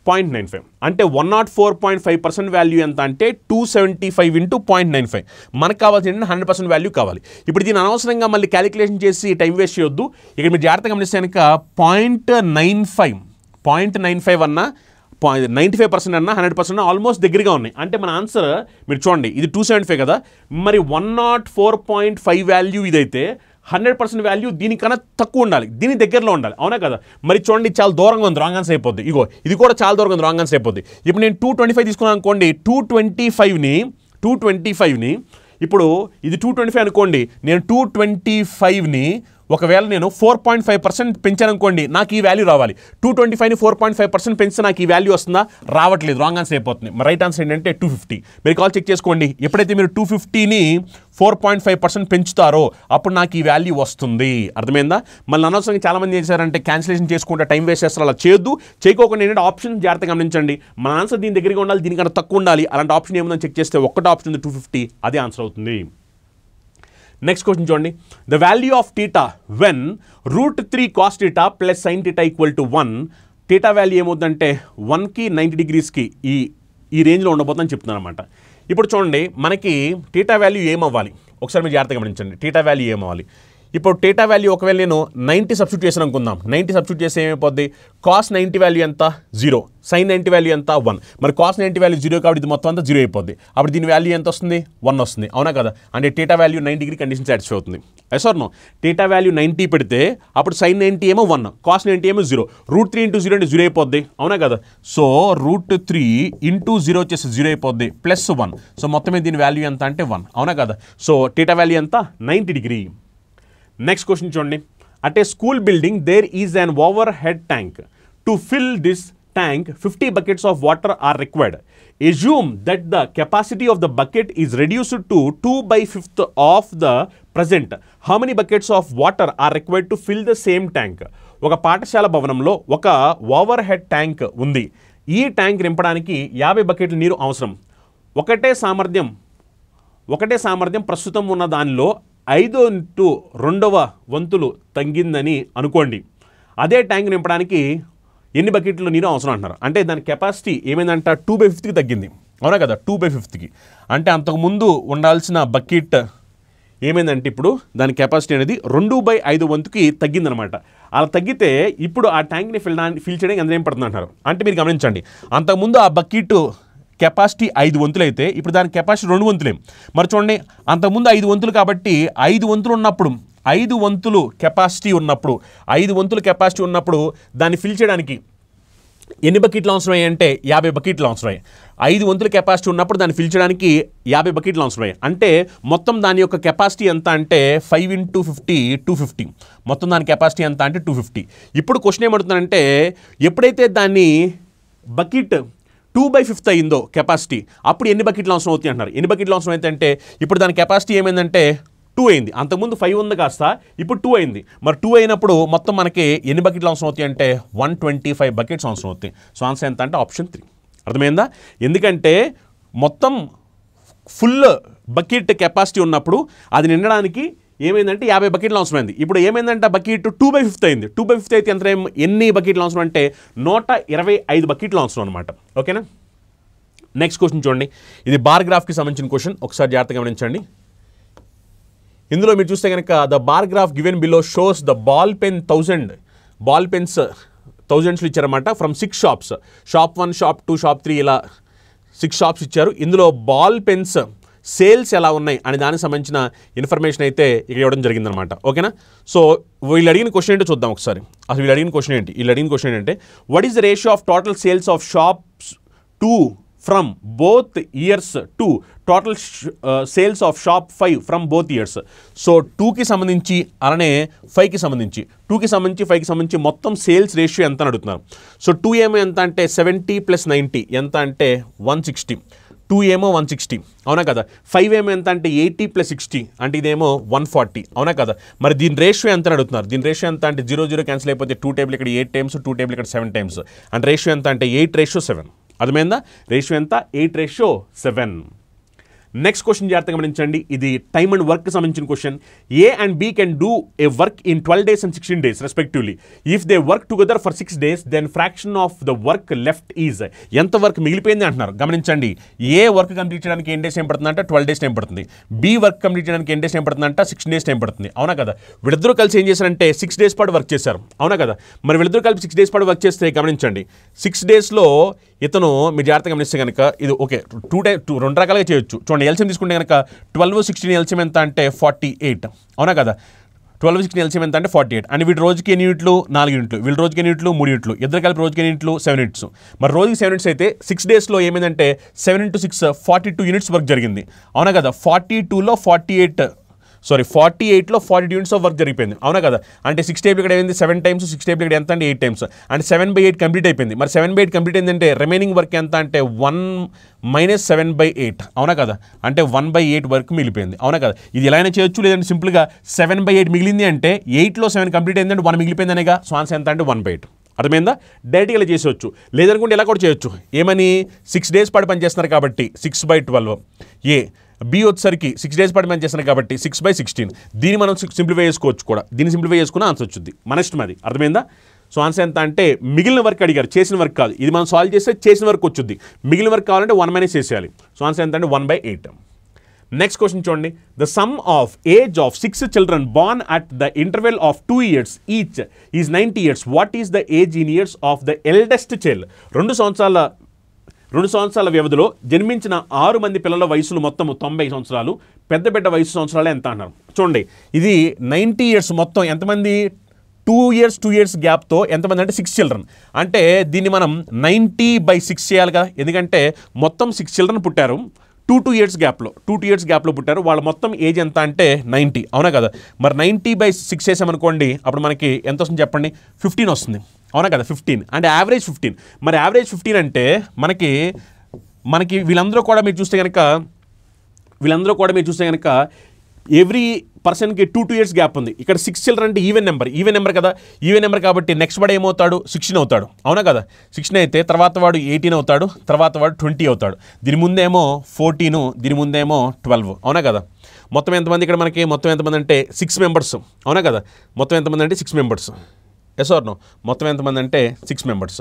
0.95, అంటే 104.5% వాల్యూ ఎంత అంటే 275 ఇంటూ 0.95. మనకు కావాల్సిన 100% వాల్యూ కావాలి. ఇప్పుడు దీన్ని అనవసరంగా మళ్ళీ క్యాలిక్యులేషన్ చేసి టైం వేస్ట్ చేయొద్దు. ఇక్కడ మీరు జాగ్రత్తగా గమనిస్తే కనుక 0.95 అన్నా 95% అన్నా 100% ఆల్మోస్ట్ దగ్గరగా ఉన్నాయి. అంటే మన ఆన్సర్ మీరు చూడండి, ఇది 275 కదా, మరి 104.5 వాల్యూ ఇదైతే 100% వాల్యూ దీనికన్నా తక్కువ ఉండాలి, దీని దగ్గరలో ఉండాలి, అవునా కదా? మరి చూడండి చాలా దూరంగా ఉంది, రాంగ్ ఆన్సర్ అయిపోద్ది. ఇగో ఇది కూడా చాలా దూరంగా ఉంది, రాంగ్ ఆన్సర్ అయిపోద్ది. ఇప్పుడు నేను 225 తీసుకున్నాను అనుకోండి, 225ని ఇప్పుడు ఇది 225 అనుకోండి, నేను 225ని ఒకవేళ నేను 4.5% పెంచాను అనుకోండి, నాకు ఈ వాల్యూ రావాలి. 225ని 4.5% పెంచితే నాకు ఈ వాల్యూ వస్తుందా? రావట్లేదు, రాంగ్ ఆన్సర్ అయిపోతుంది. రైట్ ఆన్సర్ ఏంటంటే 250. మీరు కాల్ చెక్ చేసుకోండి, ఎప్పుడైతే మీరు 250ని 4.5% పెంచుతారో అప్పుడు నాకు ఈ వాల్యూ వస్తుంది. అర్థమైందా? మళ్ళీ అనవసరంగా చాలామంది ఏం చేశారంటే క్యాన్సిలేషన్ చేసుకుంటే టైం వేస్ట్ చేస్తారు, అలా చేయొద్దు. చేయకోకుండా ఏంటంటే ఆప్షన్ జాగ్రత్తగా గమనించండి. మన ఆన్సర్ దీని దగ్గరగా ఉండాలి, దీనికన్నా తక్కువ ఉండాలి. అలాంటి ఆప్షన్ ఏముందని చెక్ చేస్తే ఒక్కటే ఆప్షన్ ఉంది 250, అదే ఆన్సర్ అవుతుంది. నెక్స్ట్ క్వశ్చన్ చూడండి, the value of theta when √3 cos θ plus sin θ equal to 1, theta value ఏమవుతుందంటే 1కి 90 degreesకి ఈ రేంజ్లో ఉండబోతుందని చెప్తున్నాను అనమాట. ఇప్పుడు చూడండి, మనకి టీటా వాల్యూ ఏమవ్వాలి ఒకసారి మీరు జాగ్రత్తగా గమనించండి. టీటా వాల్యూ ఏమవ్వాలి? ఇప్పుడు టీటా వాల్యూ ఒకవేళ నేను 90 సబ్స్టిట్యూట్ చేసాను అనుకుందాం, 90 సబ్స్టిట్యూట్ చేస్తే ఏమైపోద్ది? కాస్ 90 వాల్యూ ఎంత? 0. సైన్ 90 వాల్యూ ఎంత? 1. మరి కాస్ 90 వాల్యూ 0 కాబట్టి ఇది మొత్తం అంతా 0 అయిపోద్ది. అప్పుడు దీని వాల్యూ ఎంత వస్తుంది? 1 వస్తుంది, అవునా కదా? అంటే theta value 90 degree condition satisfy అవుతుంది. Yes or no? Theta value 90 పెడితే అప్పుడు సైన్ 90 ఏమో 1, కాస్ 90 ఏమో 0, √3 ఇంటూ 0 అంటే 0 అయిపోద్ది, అవునా కదా? సో √3 ఇంటూ 0 వచ్చేసి 0 అయిపోద్ది, ప్లస్ 1. సో మొత్తమే దీని వాల్యూ ఎంత అంటే 1, అవునా కదా? సో టీటా వాల్యూ ఎంత? 90 డిగ్రీ. నెక్స్ట్ క్వశ్చన్ చూడండి, at a school building there is an over head tank. To fill this tank 50 buckets of water are required. Assume that the capacity of the bucket is reduced to 2/5 of the present. How many buckets of water are required to fill the same tank? ఒక పాఠశాల భవనంలో ఒక over head tank ఉంది. ఈ tank నింపడానికి 50 బకెట్ల నీరు అవసరం. ఒకటే సామర్థ్యం ప్రస్తుతం ఉన్న దానిలో 5/2 వంతులు తగ్గిందని అనుకోండి. అదే ట్యాంక్ నింపడానికి ఎన్ని బకెట్లు నీరు అవసరం అంటున్నారు? అంటే దాని కెపాసిటీ ఏమైందంట 2/5కి తగ్గింది, అవునా కదా? 2/5కి అంటే అంతకుముందు ఉండాల్సిన బకెట్ ఏమైందంటే ఇప్పుడు దాని కెపాసిటీ అనేది 2/5 వంతుకి తగ్గిందనమాట. అలా తగ్గితే ఇప్పుడు ఆ ట్యాంక్ని ఫిల్ చేయడానికి ఎంత ఏం పడుతుంది అంటారు? అంటే మీరు గమనించండి, అంతకుముందు ఆ బకెట్ కెపాసిటీ 5 వంతులు అయితే ఇప్పుడు దాని కెపాసిటీ 2 వంతులే. మరి చూడండి, అంతకుముందు 5 వంతులు కాబట్టి 5 వంతులు ఉన్నప్పుడు 5 వంతులు కెపాసిటీ ఉన్నప్పుడు దాన్ని ఫిల్ చేయడానికి ఎన్ని బకెట్లు అవసరమయ్యాయి అంటే 50 బకెట్లు అవసరమయ్యాయి. 5 వంతుల కెపాసిటీ ఉన్నప్పుడు దాన్ని ఫిల్ చేయడానికి 50 బకెట్లు అవసరమయ్యాయి. అంటే మొత్తం దాని యొక్క కెపాసిటీ ఎంత అంటే 5 × 50 250. మొత్తం దాని కెపాసిటీ ఎంత అంటే 250. ఇప్పుడు క్వశ్చన్ ఏమడుతుందంటే ఎప్పుడైతే దాన్ని బకెట్ 2/5 అయిందో కెపాసిటీ, అప్పుడు ఎన్ని బకెట్లు అవసరం అవుతాయి అంటున్నారు. ఎన్ని బకెట్లు అవసరం అయితే అంటే ఇప్పుడు దాని కెపాసిటీ ఏమైందంటే 2 అయింది. అంతకుముందు 5 ఉంది కాస్త ఇప్పుడు 2 అయింది. మరి 2 అయినప్పుడు మొత్తం మనకి ఎన్ని బకెట్లు అవసరం అవుతాయి అంటే 125 బకెట్స్ అవసరం అవుతాయి. సో ఆన్సర్ ఎంత అంటే ఆప్షన్ 3. అర్థమైందా? ఎందుకంటే మొత్తం ఫుల్ బకెట్ కెపాసిటీ ఉన్నప్పుడు అది నిండడానికి ఏమైందంటే 50 బకెట్లు అవసరమైంది. ఇప్పుడు ఏమైందంటే బకెట్ 2/5 అయింది. 2/5 అయితే ఎంత ఎన్ని బకెట్లు అవసరం అంటే 125 బకెట్లు అవసరం అనమాట. ఓకేనా? నెక్స్ట్ క్వశ్చన్ చూడండి, ఇది బార్ గ్రాఫ్కి సంబంధించిన క్వశ్చన్, ఒకసారి జాగ్రత్తగా గమనించండి. ఇందులో మీరు చూస్తే కనుక the bar graph given below shows the ball pens 1000s ఇచ్చారన్నమాట from 6 shops. Shop 1, shop 2, shop 3 ఇలా 6 షాప్స్ ఇచ్చారు. ఇందులో బాల్ పెన్స్ సేల్స్ ఎలా ఉన్నాయి అనే దానికి సంబంధించిన ఇన్ఫర్మేషన్ అయితే ఇక్కడ ఇవ్వడం జరిగిందనమాట. ఓకేనా? సో వీళ్ళు అడిగిన క్వశ్చన్ ఏంటో చూద్దాం ఒకసారి. అసలు వీళ్ళు అడిగిన క్వశ్చన్ ఏంటంటే what is the ratio of total sales of shops 2 from both years to total sales of shop 5 from both years. So 2కి సంబంధించి అలానే 5కి సంబంధించి 2కి సంబంధించి 5కి సంబంధించి మొత్తం సేల్స్ రేషియో ఎంత అని అడుగుతున్నారు. సో 2 ఏమో ఎంత అంటే 70 + 90 ఎంత అంటే 160. 2 ఏమో 160, అవునా కదా. 5 ఏమో ఎంత అంటే 80 + 60 అంటే ఇదేమో 140, అవునా కదా. మరి దీని రేషియో ఎంత అని అడుగుతున్నారు. దీని రేషియో ఎంత అంటే 0 0 క్యాన్సిల్ అయిపోతే 2 టేబుల్ ఇక్కడ 8 టైమ్స్, 2 టేబుల్ ఇక్కడ 7 టైమ్స్, అంటే రేషియో ఎంత అంటే 8:7. అర్థమైందా? రేషియో ఎంత? 8:7. నెక్స్ట్ క్వశ్చన్ జాగ్రత్తగా గమనించండి. ఇది టైమ్ అండ్ వర్క్ సంబంధించిన question. A and B can do a work in 12 days and 16 days respectively. If they work together for 6 days then fraction of the work left is. ఎంత work మిగిలిపోయింది అంటున్నారు. గమనించండి, ఏ work complete చేయడానికి ఎన్ని days time పడుతుంది అంటే 12 days time పడుతుంది. B work complete చేయడానికి ఎన్ని డేస్ టైం పడుతుంది అంటే 16 days టైం పడుతుంది, అవునా కదా. వీళ్ళిద్దరూ కలిసి ఏం చేశారంటే 6 days పాటు వర్క్ చేశారు, అవునా కదా. మరి వీళ్ళిద్దరూ కలిపి 6 days పాటు వర్క్ చేస్తే గమనించండి, 6 daysలో ఇతను మీరు జాగ్రత్తగా గమనిస్తే కనుక ఇది ఓకే 2 రకాలుగా చేయొచ్చు. చూడండి, ఎల్సిఎం తీసుకుంటే కనుక 12 16 ఎల్సిఎం ఎంత అంటే 48, అవునా కదా. 12 16 ఎల్సిఎం ఎంత అంటే 48. అండ్ వీటి రోజుకి ఎన్ని యూనిట్లు? 4 యూనిట్లు. వీళ్ళ రోజుకి ఎన్ని యూనిట్లు? 3 యూనిట్లు. ఇద్దరు కలిపి రోజుకి ఎన్ని యూనిట్లు? 7 యూనిట్స్. మరి రోజుకి 7 యూనిట్స్ అయితే 6 daysలో ఏమైందంటే 7 × 6 42 యూనిట్స్ వర్క్ జరిగింది, అవునా కదా. 48లో 42 యూనిట్స్ ఆఫ్ వర్క్ జరిగిపోయింది, అవునా కదా. అంటే 6 టేబుల్ ఇక్కడ ఏంది 7 టైమ్స్, 6 టేబుల్ ఇక్కడ ఎంత అంటే 8 టైమ్స్, అంటే 7/8 కంప్లీట్ అయిపోయింది. మరి 7/8 కంప్లీట్ అయిందంటే రిమైనింగ్ వర్క్ ఎంత అంటే 1 - 7/8, అవునా కదా. అంటే 1/8 వర్క్ మిగిలిపోయింది, అవునా కదా. ఇది ఎలా అయినా చేయొచ్చు, లేదంటే సింపుల్గా 7/8 మిగిలింది అంటే 8లో 7 కంప్లీట్ అయిందంటే 1 మిగిలిపోయింది అనేగా. సో ఆన్సర్ ఎంత అంటే 1/8. అర్థమైందా? డైరెక్ట్గా ఇలా చేసేవచ్చు. లేదనుకుంటే ఇలా కూడా చేయొచ్చు. ఏమని 6 days పాటు పనిచేస్తున్నారు కాబట్టి 6/12. బి వచ్చేసరికి 6 days పాటు పనిచేస్తున్నారు కాబట్టి 6/16. దీన్ని మనం సింప్లిఫై చేసుకోవచ్చు కూడా. దీన్ని సింప్లిఫై చేసుకున్న ఆన్సర్ వచ్చింది, మన ఇష్టం అది. అర్థమైందా? సో ఆన్సర్ ఎంత అంటే మిగిలిన వర్క్ అడిగారు, చేసిన వర్క్ కాదు. ఇది మనం సాల్వ్ చేస్తే చేసిన వర్క్ వచ్చింది, మిగిలిన వర్క్ కావాలంటే 1 - చేసేయాలి. సో ఆన్సర్ ఎంత అంటే 1/8. నెక్స్ట్ క్వశ్చన్ చూడండి. The sum of age of 6 children born at the interval of 2 years each is 90 years. What is the age in years of the eldest child? 2 సంవత్సరాల వ్యవధిలో జన్మించిన 6 మంది పిల్లల వయసులు మొత్తం 90 సంవత్సరాలు. పెద్ద బిడ్డ వయసు సంవత్సరాలు ఎంత అన్నారు. చూడండి, ఇది 90 years. మొత్తం ఎంతమంది? 2 years గ్యాప్తో ఎంతమంది అంటే 6 children. అంటే దీన్ని మనం 90/6 చేయాలి కదా, ఎందుకంటే మొత్తం 6 children పుట్టారు 2 years గ్యాప్లో పుట్టారు. వాళ్ళ మొత్తం ఏజ్ ఎంత అంటే 90, అవునా కదా. మరి 90/6 చేసామనుకోండి, అప్పుడు మనకి ఎంత వస్తుంది చెప్పండి? 15 వస్తుంది, అవునా కదా. 15 అంటే యావరేజ్ 15. మరి యావరేజ్ 15 అంటే మనకి వీళ్ళందరూ కూడా మీరు చూస్తే కనుక ఎవ్రీ పర్సన్కి 2 years గ్యాప్ ఉంది. ఇక్కడ 6 children అంటే ఈవెన్ నెంబర్ కదా. ఈవెన్ నెంబర్ కాబట్టి నెక్స్ట్ వాడు ఏమవుతాడు? 16 అవుతాడు, అవునా కదా. 16 అయితే తర్వాత వాడు 18 అవుతాడు, తర్వాత వాడు 20 అవుతాడు. దీని ముందేమో 14, దీని ముందేమో 12, అవునా కదా. మొత్తం ఎంతమంది ఇక్కడ మనకి? మొత్తం ఎంతమంది అంటే 6 members, అవునా కదా. మొత్తం ఎంతమంది అంటే 6 members. Yes or no? మొత్తం ఎంతమంది అంటే 6 members,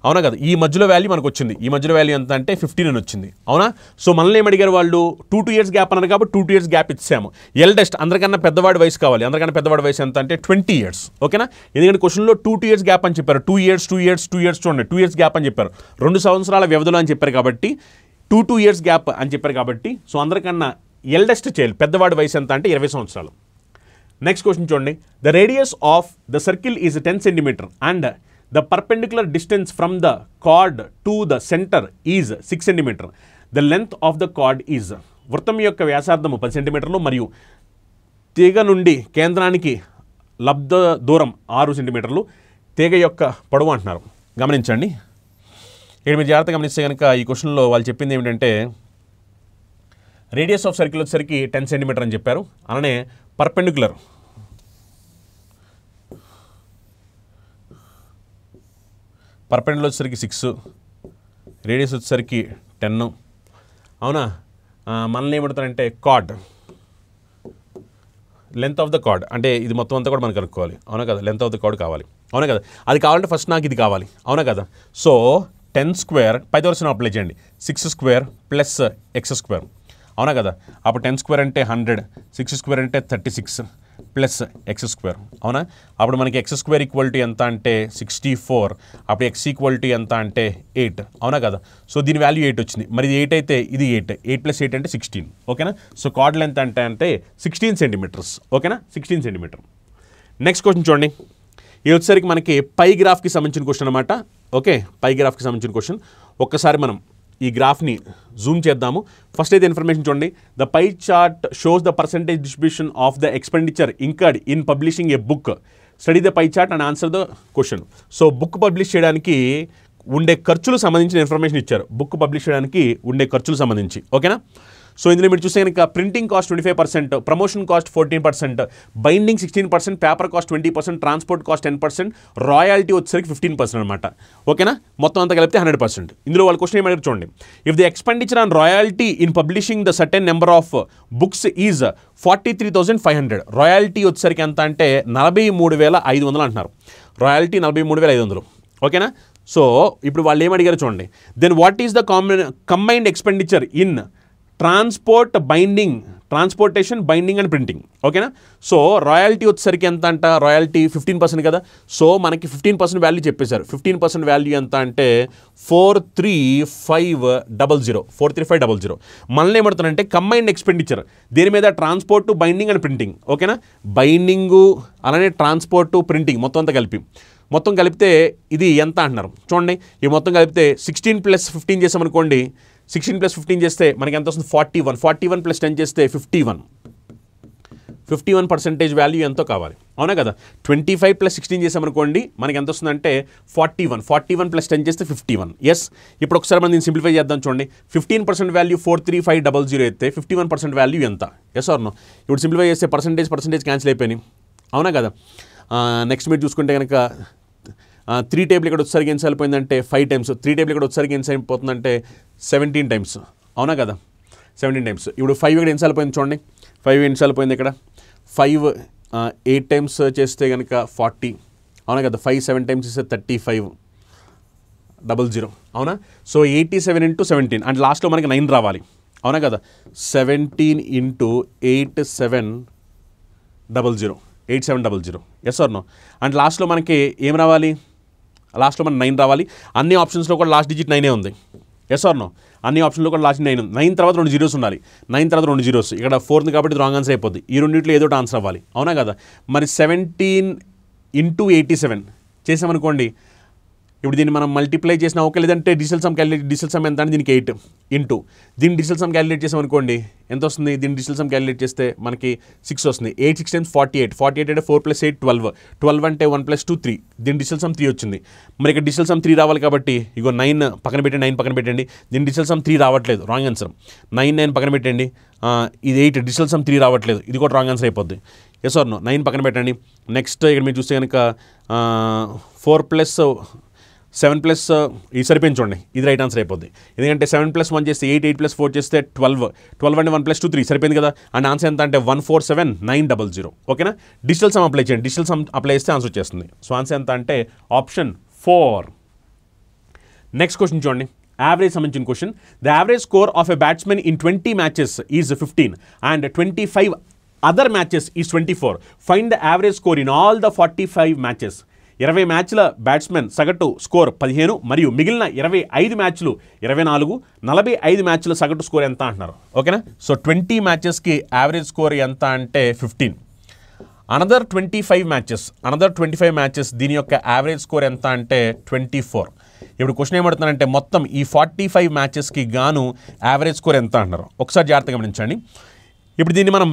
అవునా కదా. ఈ మధ్యలో వాల్యూ మనకు వచ్చింది. ఈ మధ్యలో వాల్యూ ఎంత అంటే 15 అని వచ్చింది, అవునా. సో మనల్ని ఏమడిగారు వాళ్ళు? 2 years గ్యాప్ అన్నారు కాబట్టి 2 years గ్యాప్ ఇచ్చాము. ఎల్డెస్ట్ అందరికన్నా పెద్దవాడి వయసు కావాలి. అందరికన్నా పెద్దవాడి వయసు ఎంత అంటే 20 years, ఓకేనా. ఎందుకంటే క్వశ్చన్లో 2 years గ్యాప్ అని చెప్పారు. 2 years చూడండి, 2 years గ్యాప్ అని చెప్పారు. 2 సంవత్సరాల వ్యవధిలో అని చెప్పారు కాబట్టి 2 years గ్యాప్ అని చెప్పారు కాబట్టి సో అందరికన్నా ఎల్డెస్ట్ చైల్డ్ పెద్దవాడి వయసు ఎంత అంటే 20 సంవత్సరాలు. నెక్స్ట్ క్వశ్చన్ చూడండి. The radius of the circle is 10 cm and the perpendicular distance from the chord to the center is 6 cm. The length of the chord is. వృత్తం యొక్క వ్యాసార్థము 10 cm మరియు తీగ నుండి కేంద్రానికి లబ్ధ దూరం 6 cm. తీగ యొక్క పొడవు అంటున్నారు. గమనించండి, ఇక్కడ మీరు జాగ్రత్తగా గమనిస్తే కనుక ఈ క్వశ్చన్లో వాళ్ళు చెప్పింది ఏమిటంటే రేడియస్ ఆఫ్ సర్కిల్ వచ్చేసరికి 10 cm అని చెప్పారు. అలానే పర్పెండిక్యులర్ వచ్చేసరికి 6, రేడియస్ వచ్చేసరికి 10, అవునా. మనల్ని ఏమంటారంటే card, length of the card అంటే ఇది మొత్తం అంతా కూడా మనం కనుక్కోవాలి, అవునా కదా. లెంత్ ఆఫ్ ద కార్డ్ కావాలి, అవునా కదా. అది కావాలంటే ఫస్ట్ నాకు ఇది కావాలి, అవునా కదా. సో 10² పైది వరుసను అప్లై చేయండి. 6² ప్లస్ x², అవునా కదా. అప్పుడు 10² అంటే 100, 6² అంటే 36 ప్లస్ x², అవునా. అప్పుడు మనకి x² ఈక్వాలిటీ ఎంత అంటే 64. అప్పుడు x ఈక్వాలిటీ ఎంత అంటే 8, అవునా కదా. సో దీని వాల్యూ 8 వచ్చింది. మరి ఇది 8 అయితే ఇది 8 + 8 అంటే 16, ఓకేనా. సో కార్డ్ లెంత్ అంటే 16 cm, ఓకేనా. 16 cm. నెక్స్ట్ క్వశ్చన్ చూడండి. ఇది వచ్చేసరికి మనకి పై గ్రాఫ్కి సంబంధించిన క్వశ్చన్ అనమాట. ఓకే, పై గ్రాఫ్కి సంబంధించిన క్వశ్చన్. ఒక్కసారి మనం ఈ గ్రాఫ్ని జూమ్ చేద్దాము. ఫస్ట్ అయితే ఇన్ఫర్మేషన్ చూడండి. The pie chart shows the percentage distribution of the expenditure incurred in publishing A book. Study the pie chart and answer the question. So book publish చేయడానికి ఉండే ఖర్చులు సంబంధించిన ఇన్ఫర్మేషన్ ఇచ్చారు, బుక్ పబ్లిష్ చేయడానికి ఉండే ఖర్చులు సంబంధించి. ఓకేనా? సో ఇందులో మీరు చూస్తే కనుక printing cost 25%, promotion cost 14%, binding 16%, paper cost 20%, transport cost 10%, royalty వచ్చేసరికి 15% అనమాట. ఓకేనా? మొత్తం అంతా కలిపితే 100%. ఇందులో వాళ్ళ క్వశ్చన్ ఏమైనా చూడండి, if the expenditure on royalty in publishing the certain number of books is 43,500, royalty వచ్చేసరికి ఎంత అంటే 43,500 అంటున్నారు. రాయల్టీ 43,500. ఓకేనా? సో ఇప్పుడు వాళ్ళు ఏమడిగారు చూడండి, then what is the combined expenditure in transportation, binding and printing. ఓకేనా? సో రాయల్టీ వచ్చేసరికి ఎంత అంట, రాయల్టీ 15% కదా. సో మనకి 15% వాల్యూ చెప్పేశారు. 15% వాల్యూ ఎంత అంటే 43500. మనల్ని ఏమడుతున్నారంటే కంబైన్డ్ ఎక్స్పెండిచర్ దేని మీద, ట్రాన్స్పోర్ట్, బైండింగ్ అండ్ ప్రింటింగ్. ఓకేనా? బైండింగు అలానే ట్రాన్స్పోర్టు, ప్రింటింగ్ మొత్తం కలిపితే ఇది ఎంత అంటున్నారు చూడండి. ఈ మొత్తం కలిపితే 16 + 15 చేసామనుకోండి, 16 + 15 చేస్తే మనకి ఎంత వస్తుంది, 41. 41 + 10 చేస్తే 51% వాల్యూ ఎంతో కావాలి. అవునా కదా? 25 + 16 చేసామనుకోండి మనకి ఎంత వస్తుందంటే 41. 41 + 10 చేస్తే 51. ఎస్. ఇప్పుడు ఒకసారి మనం దీన్ని సింప్లిఫై చేద్దాం చూడండి. 15% వాల్యూ 43500 అయితే 51% వాల్యూ ఎంత? Yes or no? ఇప్పుడు సింప్లిఫై చేస్తే పర్సంటేజ్ క్యాన్సిల్ అయిపోయినాయి. అవునా కదా? నెక్స్ట్ మీరు చూసుకుంటే కనుక 3 టేబుల్ ఇక్కడ వచ్చేసరికి ఎన్ని సార్లు పోయిందంటే 5 టైమ్స్. 3 టేబుల్ ఇక్కడ వచ్చేసరికి ఎన్ని సార్లు పోతుందంటే 17 టైమ్స్. అవునా కదా? 17 టైమ్స్. ఇప్పుడు 5 ఇక్కడ ఎన్ని సార్లు పోయింది చూడండి. 5 ఎన్ని సార్లు పోయింది ఇక్కడ, 5 8 టైమ్స్ చేస్తే కనుక 40. అవునా కదా? 5 7 టైమ్స్ చేస్తే 3500. అవునా? సో 87 × 17 అండ్ లాస్ట్లో మనకి 9 రావాలి. అవునా కదా? 17 × 8700. Yes or no? అండ్ లాస్ట్లో మనకి ఏం రావాలి, లాస్ట్లో మనకి 9 రావాలి. అన్ని ఆప్షన్స్లో కూడా లాస్ట్ డిజిట్ 9 ఉంది. Yes or no? అన్ని ఆప్షన్లో కూడా లాస్ట్ 9 ఉంది. 9 తర్వాత 2 జీరోస్ ఉండాలి. 9 తర్వాత 2 జీరోస్, ఇక్కడ 4 కాబట్టి రాంగ్ ఆన్సర్ అయిపోద్ది. ఈ రెండింటిలో ఏదో ఒకటి ఆన్సర్ అవ్వాలి. అవునా కదా? మరి 17 × 87 చేసామనుకోండి, ఇప్పుడు దీన్ని మనం మల్టిప్లై చేసినా ఓకే, లేదంటే డిజిటల్ సమ్ ఎంత అంటే దీనికి 8 ఇంటూ దీన్ని డిజిటల్ సమ్ క్యాలిక్యులేట్ చేసామనుకోండి ఎంత వస్తుంది, దీన్ని డిజిటల్ సమ్ క్యాలిక్యులేట్ చేస్తే మనకి 6 వస్తుంది. 8 6 times 48 అంటే 4 + 8 12 అంటే 1 + 2 3. దీని డిజిటల్ సమ్ 3 వచ్చింది. మరి ఇక్కడ డిజిటల్ సమ్ 3 రావాలి కాబట్టి ఇగో 9 పక్కన పెట్టండి. దీని డిజిటల్ సమ్ 3 రావట్లేదు, రాంగ్ ఆన్సర్. 9 పక్కన పెట్టండి. ఇది 8 డిజిటల్ సమ్ 3 రావట్లేదు, ఇది కూడా రాంగ్ ఆన్సర్ అయిపోద్ది. Yes or no? 9 పక్కన పెట్టండి. నెక్స్ట్ ఇక్కడ మీరు చూస్తే కనుక 4 + 7 + ఇది సరిపోయింది చూడండి, ఇది రైట్ ఆన్సర్ అయిపోద్ది. ఎందుకంటే 7 + 1 చేస్తే 8 + 4 చేస్తే 12 అంటే 1 + 2 3 సరిపోయింది కదా. అండ్ ఆన్సర్ ఎంత అంటే 147,900. ఓకేనా? డిజిటల్ సమ్ అప్లై చేయండి. డిజిటల్ సమ్ అప్లై చేస్తే ఆన్సర్ వచ్చేస్తుంది. సో ఆన్సర్ ఎంత అంటే ఆప్షన్ 4. నెక్స్ట్ క్వశ్చన్ చూడండి, యావరేజ్ సంబంధించిన question. The average score of a batsmen in 20 matches is 15 and 25 other matches is 24. Find the average score in all the 45 matches. 20 మ్యాచ్ల batsmen సగటు score 15 మరియు మిగిలిన 25 మ్యాచ్లు 24, 45 మ్యాచ్ల సగటు స్కోర్ ఎంత అంటున్నారు. ఓకేనా? సో 20 మ్యాచెస్కి యావరేజ్ స్కోర్ ఎంత అంటే 15. అనదర్ 25 మ్యాచెస్ దీని యొక్క యావరేజ్ స్కోర్ ఎంత అంటే 24. ఇప్పుడు క్వశ్చన్ ఏమడుతున్నారంటే మొత్తం ఈ 45 మ్యాచెస్కి గాను యావరేజ్ స్కోర్ ఎంత అంటున్నారు. ఒకసారి జాగ్రత్తగా గమనించండి. ఇప్పుడు దీన్ని మనం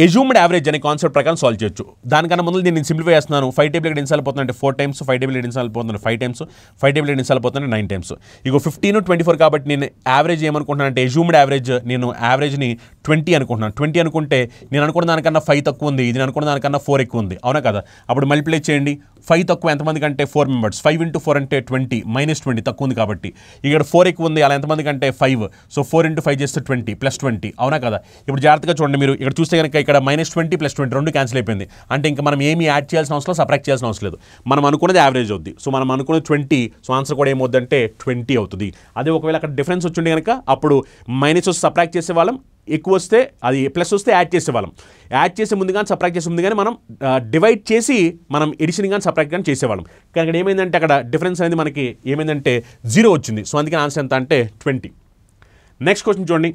ఎజ్యూమ్డ్ యావరేజ్ అనే కాన్సెప్ట్ ప్రకారం సాల్వ్ చేయొచ్చు. దానికన్నా ముందు దీన్ని సింప్లిఫై చేస్తున్నాను. 5 టేబుల్ ఇక్కడ ఎన్నిసార్లు పోతుందంటే 4 times, 5 టేబుల్ ఎన్నిసార్లు పోతుందంటే 5 times, 5 టేబుల్ ఎన్నిసార్లు పోతుందంటే 9 times. ఇగో 15 24 కాబట్టి నేను యావరేజ్ ఏమనుకుంటున్నాను అంటే ఎజ్యూమ్డ్ యావరేజ్, నేను యావరేజ్ని 20 అనుకుంటున్నాను. 20 అనుకుంటే నేను అనుకున్న దానికన్నా 5 తక్కువ ఉంది, ఇది అనుకున్న దానికన్నా 4 ఎక్కువ ఉంది. అవునా కదా? అప్పుడు మల్టిప్లై చేయండి. 5 తక్కువ ఎంతమంది కంటే 4 members. 5 × 4 అంటే 20 -20 తక్కువ ఉంది కాబట్టి. ఇక్కడ 4 ఎక్కువ ఉంది, అలా ఎంతమంది కంటే 5. సో 4 × 5 చేస్తే 20 + 20. అవునా కదా? ఇప్పుడు జాగ్రత్తగా చూడండి, మీరు ఇక్కడ చూస్తే కనుక ఇక్కడ -20 + 20 రెండు క్యాన్సిల్ అయిపోయింది. అంటే ఇంకా మనం ఏమి యాడ్ చేయాల్సిన అవసరం, సబ్ట్రాక్ట్ చేయాల్సిన అవసరం లేదు. మనం అనుకున్నది యావరేజ్ అవుద్ది. సో మనం అనుకున్నది 20. సో ఆన్సర్ కూడా ఏమవుతుందంటే 20 అవుతుంది. అదే ఒకవేళ అక్కడ డిఫరెన్స్ వచ్చిండే కనుక అప్పుడు మైనస్ వస్తే సబ్ట్రాక్ట్ చేసేవాళ్ళం, ఎక్కువ వస్తే అది ప్లస్ వస్తే యాడ్ చేసేవాళ్ళం. యాడ్ చేసే ముందు కానీ సబ్ట్రాక్ట్ చేసే ముందు కానీ మనం డివైడ్ చేసి మనం ఎడిషన్ కానీ సబ్ట్రాక్ట్ కానీ చేసేవాళ్ళం. కానీ ఇక్కడ ఏమైందంటే అక్కడ డిఫరెన్స్ అనేది మనకి ఏమైందంటే 0 వచ్చింది. సో అందుకని ఆన్సర్ ఎంత అంటే 20. నెక్స్ట్ క్వశ్చన్ చూడండి,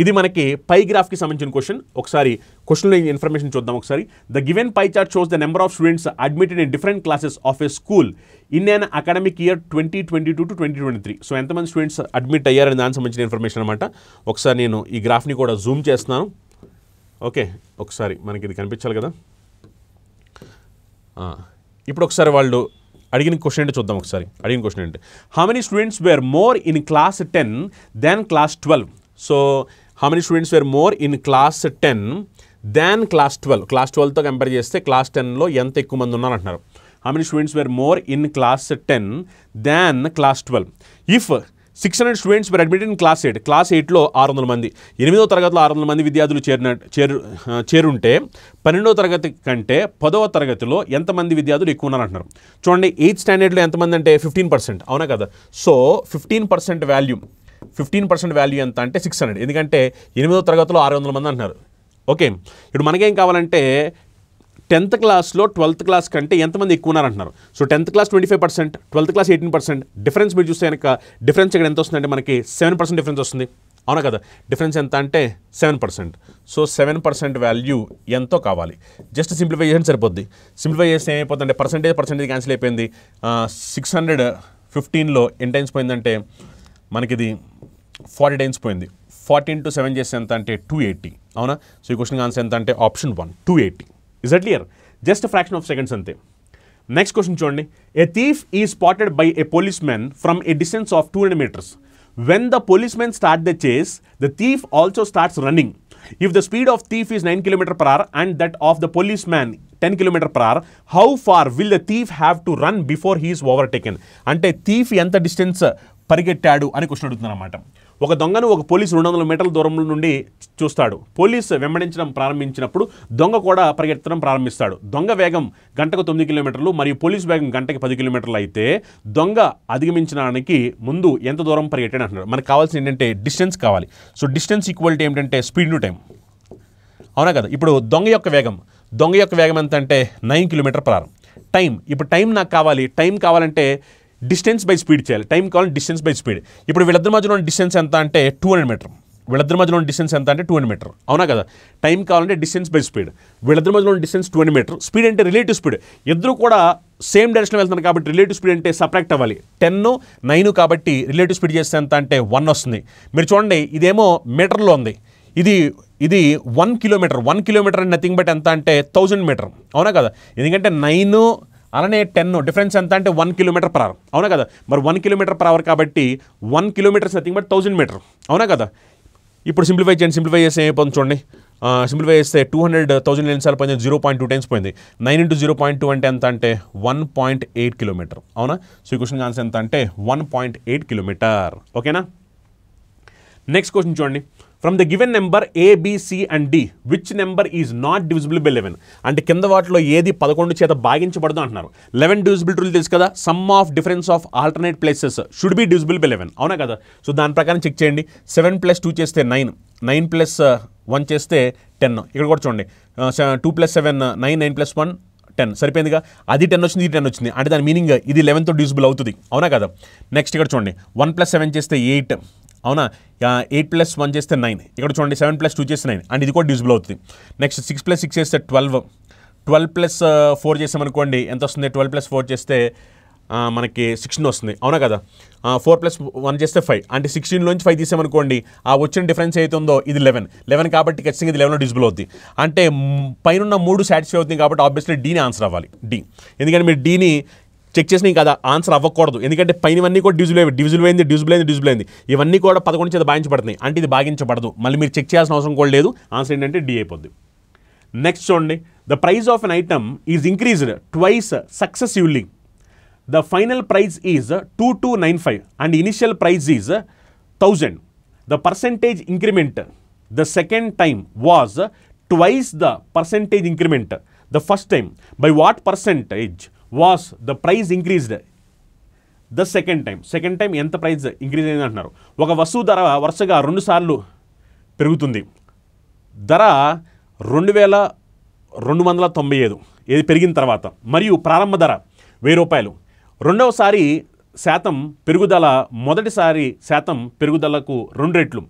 ఇది మనకి పై గ్రాఫ్కి సంబంధించిన క్వశ్చన్. ఒకసారి క్వశ్చన్లో ఇన్ఫర్మేషన్ చూద్దాం ఒకసారి. The given pie chart shows the number of students admitted in different classes of a school in an academic year 2022 to 2023. So ఎంతమంది స్టూడెంట్స్ అడ్మిట్ అయ్యారని దానికి సంబంధించిన ఇన్ఫర్మేషన్ అనమాట. ఒకసారి నేను ఈ గ్రాఫ్ని కూడా జూమ్ చేస్తున్నాను. ఓకే, ఒకసారి మనకి ఇది కనిపించాలి కదా. ఇప్పుడు ఒకసారి వాళ్ళు అడిగిన క్వశ్చన్ ఏంటో చూద్దాం ఒకసారి. అడిగిన క్వశ్చన్ ఏంటి, how many students were more in class 10 than class 12? So how many students were more in class 10 than class 12? Class 12తో కంపేర్ చేస్తే క్లాస్ 10లో ఎంత ఎక్కువ మంది ఉన్నారు అంటున్నారు. How many students were more in class 10 than class 12? If 600 students were admitted in class 8, class 8లో 600 మంది, 8వ తరగతిలో 600 మంది విద్యార్థులు చేరుంటే 12వ తరగతి కంటే 10వ తరగతిలో ఎంతమంది విద్యార్థులు ఎక్కువ ఉన్నారంటున్నారు. చూడండి, 8th స్టాండర్డ్లో ఎంతమంది అంటే 15%, అవునా కదా? సో 15% వాల్యూ ఎంత అంటే 600, ఎందుకంటే 8వ తరగతిలో 600 మంది అంటున్నారు. ఓకే, ఇప్పుడు మనకేం కావాలంటే 10th క్లాస్లో 12th క్లాస్ కంటే ఎంతమంది ఎక్కువ ఉన్నారంటున్నారు. So 10th class 25%, 12th class 18%. Difference మీరు చూస్తే కనుక డిఫరెన్స్ ఇక్కడ ఎంత వస్తుందంటే మనకి 7% డిఫరెన్స్ వస్తుంది, అవునా కదా? డిఫరెన్స్ ఎంత అంటే 7%. సో 7% వాల్యూ ఎంతో కావాలి. జస్ట్ సింప్లిఫై చేయండి సరిపోద్ది. సింప్లిఫై చేస్తే ఏమైపోతుందంటే పర్సెంటేజ్ క్యాన్సిల్ అయిపోయింది. 615లో ఎన్ని టైమ్స్ పోయిందంటే మనకి ఇది 40 టైమ్స్ పోయింది. 40 into 7 చేస్తే ఎంత అంటే 280, అవునా? సో ఈ క్వశ్చన్ ఆన్సర్ ఎంత అంటే option 1, 280. Is that clear? Just a fraction of seconds ante. Next question చూడండి. A thief is spotted by a policeman from a distance of 200 meters. When the policeman starts the chase, the thief also starts running. If the speed of thief is 9 km/h and that of the policeman 10 km/h, how far will the thief have to run before he is overtaken? అంటే thief ఎంత distance పరిగెట్టాడు అని question అడుగుతున్నారు అన్నమాట. ఒక దొంగను ఒక police 200 మీటర్ల దూరం నుండి చూస్తాడు. పోలీసు వెంబడించడం ప్రారంభించినప్పుడు దొంగ కూడా పరిగెత్తడం ప్రారంభిస్తాడు. దొంగ వేగం గంటకు 9 కిలోమీటర్లు మరియు పోలీసు వేగం గంటకి 10 కిలోమీటర్లు అయితే దొంగ అధిగమించడానికి ముందు ఎంత దూరం పరిగెట్టాడు అంటున్నారు. మనకు కావాల్సింది ఏంటంటే డిస్టెన్స్ కావాలి. సో డిస్టెన్స్ ఈక్వల్ టు ఏమిటంటే స్పీడ్ టు టైం, అవునా కదా? ఇప్పుడు దొంగ యొక్క వేగం ఎంత అంటే 9 km/h. టైం, ఇప్పుడు టైం నాకు కావాలి. టైం కావాలంటే డిస్టెన్స్ బై స్పీడ్ చేయాలి. టైం కావాలంటే డిస్టెన్స్ బై స్పీడ్. ఇప్పుడు వీళ్ళిద్దరి మధ్యలో డిస్టెన్స్ ఎంత అంటే 200 మీటర్. వీళ్ళిద్దరి మధ్యలో డిస్టెన్స్ ఎంత అంటే 200 మీటర్, అవునా కదా? టైం కావాలంటే డిస్టెన్స్ బై స్పీడ్. వీళ్ళిద్దరి మధ్యలో డిస్టెన్స్ 200 మీటర్. స్పీడ్ అంటే రిలేటివ్ స్పీడ్. ఇద్దరు కూడా సేమ్ డైరెక్షన్ వెళ్తున్నారు కాబట్టి రిలేటివ్ స్పీడ్ అంటే సబ్ట్రాక్ట్ అవ్వాలి. 10, 9 కాబట్టి రిలేటివ్ స్పీడ్ చేస్తే ఎంత అంటే 1 వస్తుంది. మీరు చూడండి, ఇదేమో మీటర్లో ఉంది, ఇది 1 కిలోమీటర్. 1 కిలోమీటర్ అంటే నథింగ్ బట్ ఎంత అంటే 1000 మీటర్, అవునా కదా? ఎందుకంటే 9 అలానే 10 డిఫరెన్స్ ఎంత అంటే 1 km/h, అవునా కదా? మరి 1 km/h కాబట్టి 1 కిలోమీటర్స్ నథింగ్ బట్ 1000 మీటర్, అవునా కదా? ఇప్పుడు సింప్లిఫై చేయండి. సింప్లిఫై చేస్తే ఏమైపోతుంది చూడండి. సింప్లిఫై చేస్తే 200,000 ఎన్నిసార్లు పోయింది? 0.2 టైమ్స్ పోయింది. 9 into 0.2 అంటే ఎంత అంటే 1.8 కిలోమీటర్, అవునా? సో ఈ క్వశ్చన్ ఆన్సర్ ఎంత అంటే 1.8 కిలోమీటర్. ఓకేనా? నెక్స్ట్ క్వశ్చన్ చూడండి. From the given number A, B, C and D, which number is not divisible by 11? అంటే కింద వాటిలో ఏది 11 చేత భాగించబడదు అంటున్నారు. 11 డివిజిబిలిటీ రూల్ తెలుసు కదా, some of difference of alternate places should be divisible by 11, అవునా కదా? సో దాని ప్రకారం చెక్ చేయండి. 7 + 2 చేస్తే 9, 9 + 1 చేస్తే 10. ఇక్కడ కూడా చూడండి, 2 + 7 9, 9 + 1 10 సరిపోయిందిగా. అది 10 వచ్చింది, ఇది 10 వచ్చింది, అంటే దాని మీనింగ్ ఇది 11తో డివిజిబుల్ అవుతుంది, అవునా కదా? నెక్స్ట్ ఇక్కడ చూడండి, 1 + 7 చేస్తే 8, అవునా? 8 + 1 చేస్తే 9. ఇక్కడ చూడండి 7 + 2 చేస్తే 9, అండ్ ఇది కూడా డివిజిబుల్ అవుతుంది. నెక్స్ట్ 6 + 6 చేస్తే 12, 12 + 4 చేసామనుకోండి ఎంత వస్తుంది? 12 + 4 చేస్తే మనకి 16 వస్తుంది, అవునా కదా? 4 + 1 చేస్తే 5, అంటే 16లోంచి 5 తీసామనుకోండి ఆ వచ్చిన డిఫరెన్స్ అయితే ఉందో ఇది 11 కాబట్టి ఖచ్చితంగా ఇది 11లో డివిజిబుల్ అవుతుంది. అంటే పైన 3 సాటిస్ఫై అవుతుంది కాబట్టి ఆబ్వియస్లీ డీని ఆన్సర్ అవ్వాలి. డి, ఎందుకంటే మీరు డీని చెక్ చేసిన కదా ఆన్సర్ అవ్వకూడదు, ఎందుకంటే పైనవన్నీ కూడా డివిజిబుల్ అయింది. ఇవన్నీ కూడా 11 చేత భాగించబడుతున్నాయి, అంటే ఇది భాగించబడదు. మళ్ళీ మీరు చెక్ చేయాల్సిన అవసరం కూడా లేదు. ఆన్సర్ ఏంటంటే డి అయిపోద్ది. నెక్స్ట్ చూడండి. The price of an item is increased twice successively. The final price is 2295 and initial price is 1000. The percentage increment the second time was twice the percentage increment the first time. By what percentage was the price increased the second time ఎంత price increase అయింది అంటున్నారు. ఒక వస్తువు ధర వరుసగా 2 సార్లు పెరుగుతుంది. ధర 2295 ఇది పెరిగిన తర్వాత, మరియు ప్రారంభ ధర 1000 రూపాయలు. రెండవసారి శాతం పెరుగుదల మొదటిసారి శాతం పెరుగుదలకు 2 రెట్లు.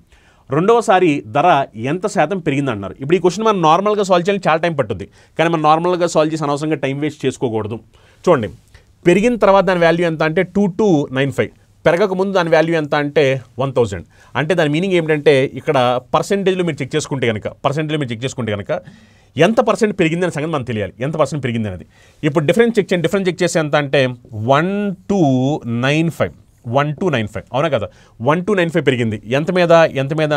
రెండవసారి ధర ఎంత శాతం పెరిగింది అంటున్నారు. ఇప్పుడు ఈ క్వశ్చన్ మనం నార్మల్గా సాల్వ్ చేయాలి, చాలా టైం పట్టుద్ది, కానీ మనం నార్మల్గా సాల్వ్ చేసి అనవసరంగా టైం వేస్ట్ చేసుకోకూడదు. చూడండి, పెరిగిన తర్వాత దాని వాల్యూ ఎంత అంటే 2295, పెరగక ముందు దాని వాల్యూ ఎంత అంటే 1000. అంటే దాని మీనింగ్ ఏమిటంటే ఇక్కడ పర్సెంటేజ్లో మీరు చెక్ చేసుకుంటే కనుక ఎంత పర్సెంట్ పెరిగింది అనే సంగతి మనకు తెలియాలి. ఎంత పర్సెంట్ పెరిగింది అనేది. ఇప్పుడు డిఫరెన్స్ చెక్ చేస్తే ఎంత అంటే 1295 అవునా కదా. 1295 పెరిగింది ఎంత మీద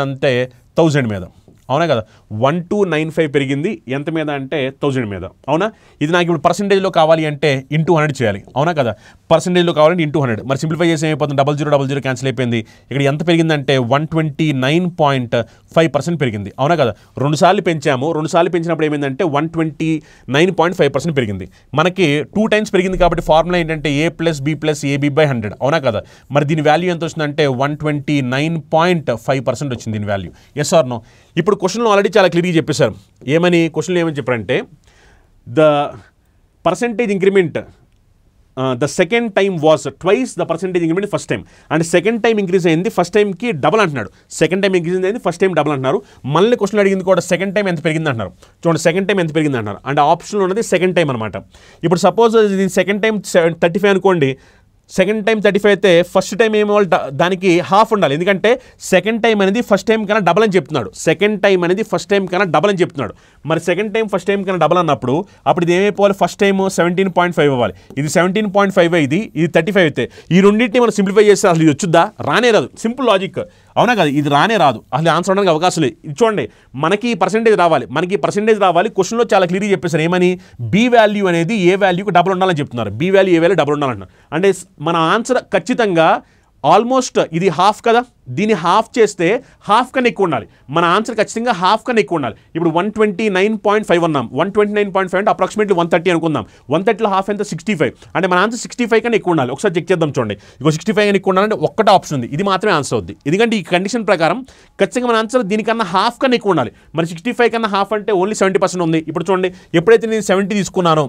అంటే 1000 మీద, అవునా కదా. 1295 పెరిగింది ఎంత మీద అంటే 1000 మీద, అవునా. ఇది నాకు ఇప్పుడు పర్సెంటేజ్లో కావాలి అంటే ఇంటూ 100 చేయాలి, అవునా కదా. పర్సెంటేజ్లో కావాలంటే ఇంటూ 100. మరి సింప్లిఫై చేసి ఏమైపోతుంది, 0000 క్యాన్సిల్ అయిపోయింది. ఇక్కడ ఎంత పెరిగిందంటే 129.5% పెరిగింది, అవునా కదా. 2 సార్లు పెంచినప్పుడు ఏమైందంటే 129.5% పెరిగింది. మనకి 2 టైమ్స్ పెరిగింది కాబట్టి ఫార్ములా ఏంటంటే a+b+ab/100, అవునా కదా. మరి దీని వాల్యూ ఎంత వచ్చిందంటే 129.5% వచ్చింది దీని వాల్యూ. Yes or no. ఇప్పుడు క్వశ్చన్లో ఆల్రెడీ చాలా క్లియర్గా చెప్పేశారు. క్వశ్చన్లో ఏమని చెప్పారంటే the percentage increment the second time was twice the percentage increment first time. అంటే సెకండ్ టైం ఇంక్రీజ్ అయింది, ఫస్ట్ టైంకి డబుల్ అంటున్నాడు. సెకండ్ టైం ఇంక్రీజ్ అయింది, ఫస్ట్ టైం డబుల్ అంటున్నారు. మళ్ళీ క్వశ్చన్ అడిగింది కూడా సెకండ్ టైం ఎంత పెరిగింది అంటున్నారు. చూడండి, సెకండ్ టైం ఎంత పెరిగింది అంటున్నారు. అంటే ఆప్షన్లో ఉన్నది సెకండ్ టైం అనమాట. ఇప్పుడు సపోజ్ ఇది సెకండ్ టైం 35 అనుకోండి. సెకండ్ టైం 35 అయితే ఫస్ట్ టైం ఏమో దానికి హాఫ్ ఉండాలి. ఎందుకంటే సెకండ్ టైం అనేది ఫస్ట్ టైం కన్నా డబల్ అని చెప్తున్నాడు. మరి సెకండ్ టైం ఫస్ట్ టైం కన్నా డబల్ అన్నప్పుడు అప్పుడు ఇది ఏమైపోవాలి, ఫస్ట్ టైం 17.5 అవ్వాలి. ఇది 17.5 ఇది 35 అయితే ఈ రెండింటిని మనం సింప్లిఫై చేస్తే అసలు ఇది వచ్చుద్దా, రానే రాదు. సింపుల్ లాజిక్, అవునా కదా. ఇది రానే రాదు, అసలు ఆన్సర్ అవడానికి అవకాశం లేదు. ఇది చూడండి, మనకి పర్సెంటేజ్ రావాలి. క్వశ్చన్లో చాలా క్లియర్గా చెప్పేశారు. ఏమని, బి వాల్యూ అనేది ఏ వాల్యూకి డబుల్ ఉండాలని చెప్తున్నారు. బి వాల్యూ ఏ వాల్యూ డబుల్ ఉండాలంటున్నారు. అంటే మన ఆన్సర్ ఖచ్చితంగా ఆల్మోస్ట్ ఇది హాఫ్ కదా, దీన్ని హాఫ్ చేస్తే హాఫ్ కన్నా ఎక్కువ ఉండాలి. మన ఆన్సర్ ఖచ్చితంగా హాఫ్ కన్నా ఎక్కువ ఉండాలి. ఇప్పుడు 129.5 అన్నాం. 129.5 అంటే అప్రాక్సిమేట్లీ 130 అనుకుందాం. 130లో హాఫ్ ఎంత 65. అంటే మన ఆన్సర్ 65 కన్నా ఎక్కువ ఉండాలి. ఒకసారి చెక్ చేద్దాం. చూడండి, 65 కన్నా ఎక్కువ ఉండాలంటే ఒక్కటే ఆప్షన్ ఉంది, ఇది మాత్రమే ఆన్సర్ అవుద్ది. ఎందుకంటే ఈ కండిషన్ ప్రకారం ఖచ్చితంగా మన ఆన్సర్ దీనికన్నా హాఫ్ కన్నా ఎక్కువ ఉండాలి. మరి 65 కన్నా హాఫ్ అంటే ఓన్లీ 70% ఉంది. ఇప్పుడు చూడండి, ఎప్పుడైతే నేను 70 తీసుకున్నానో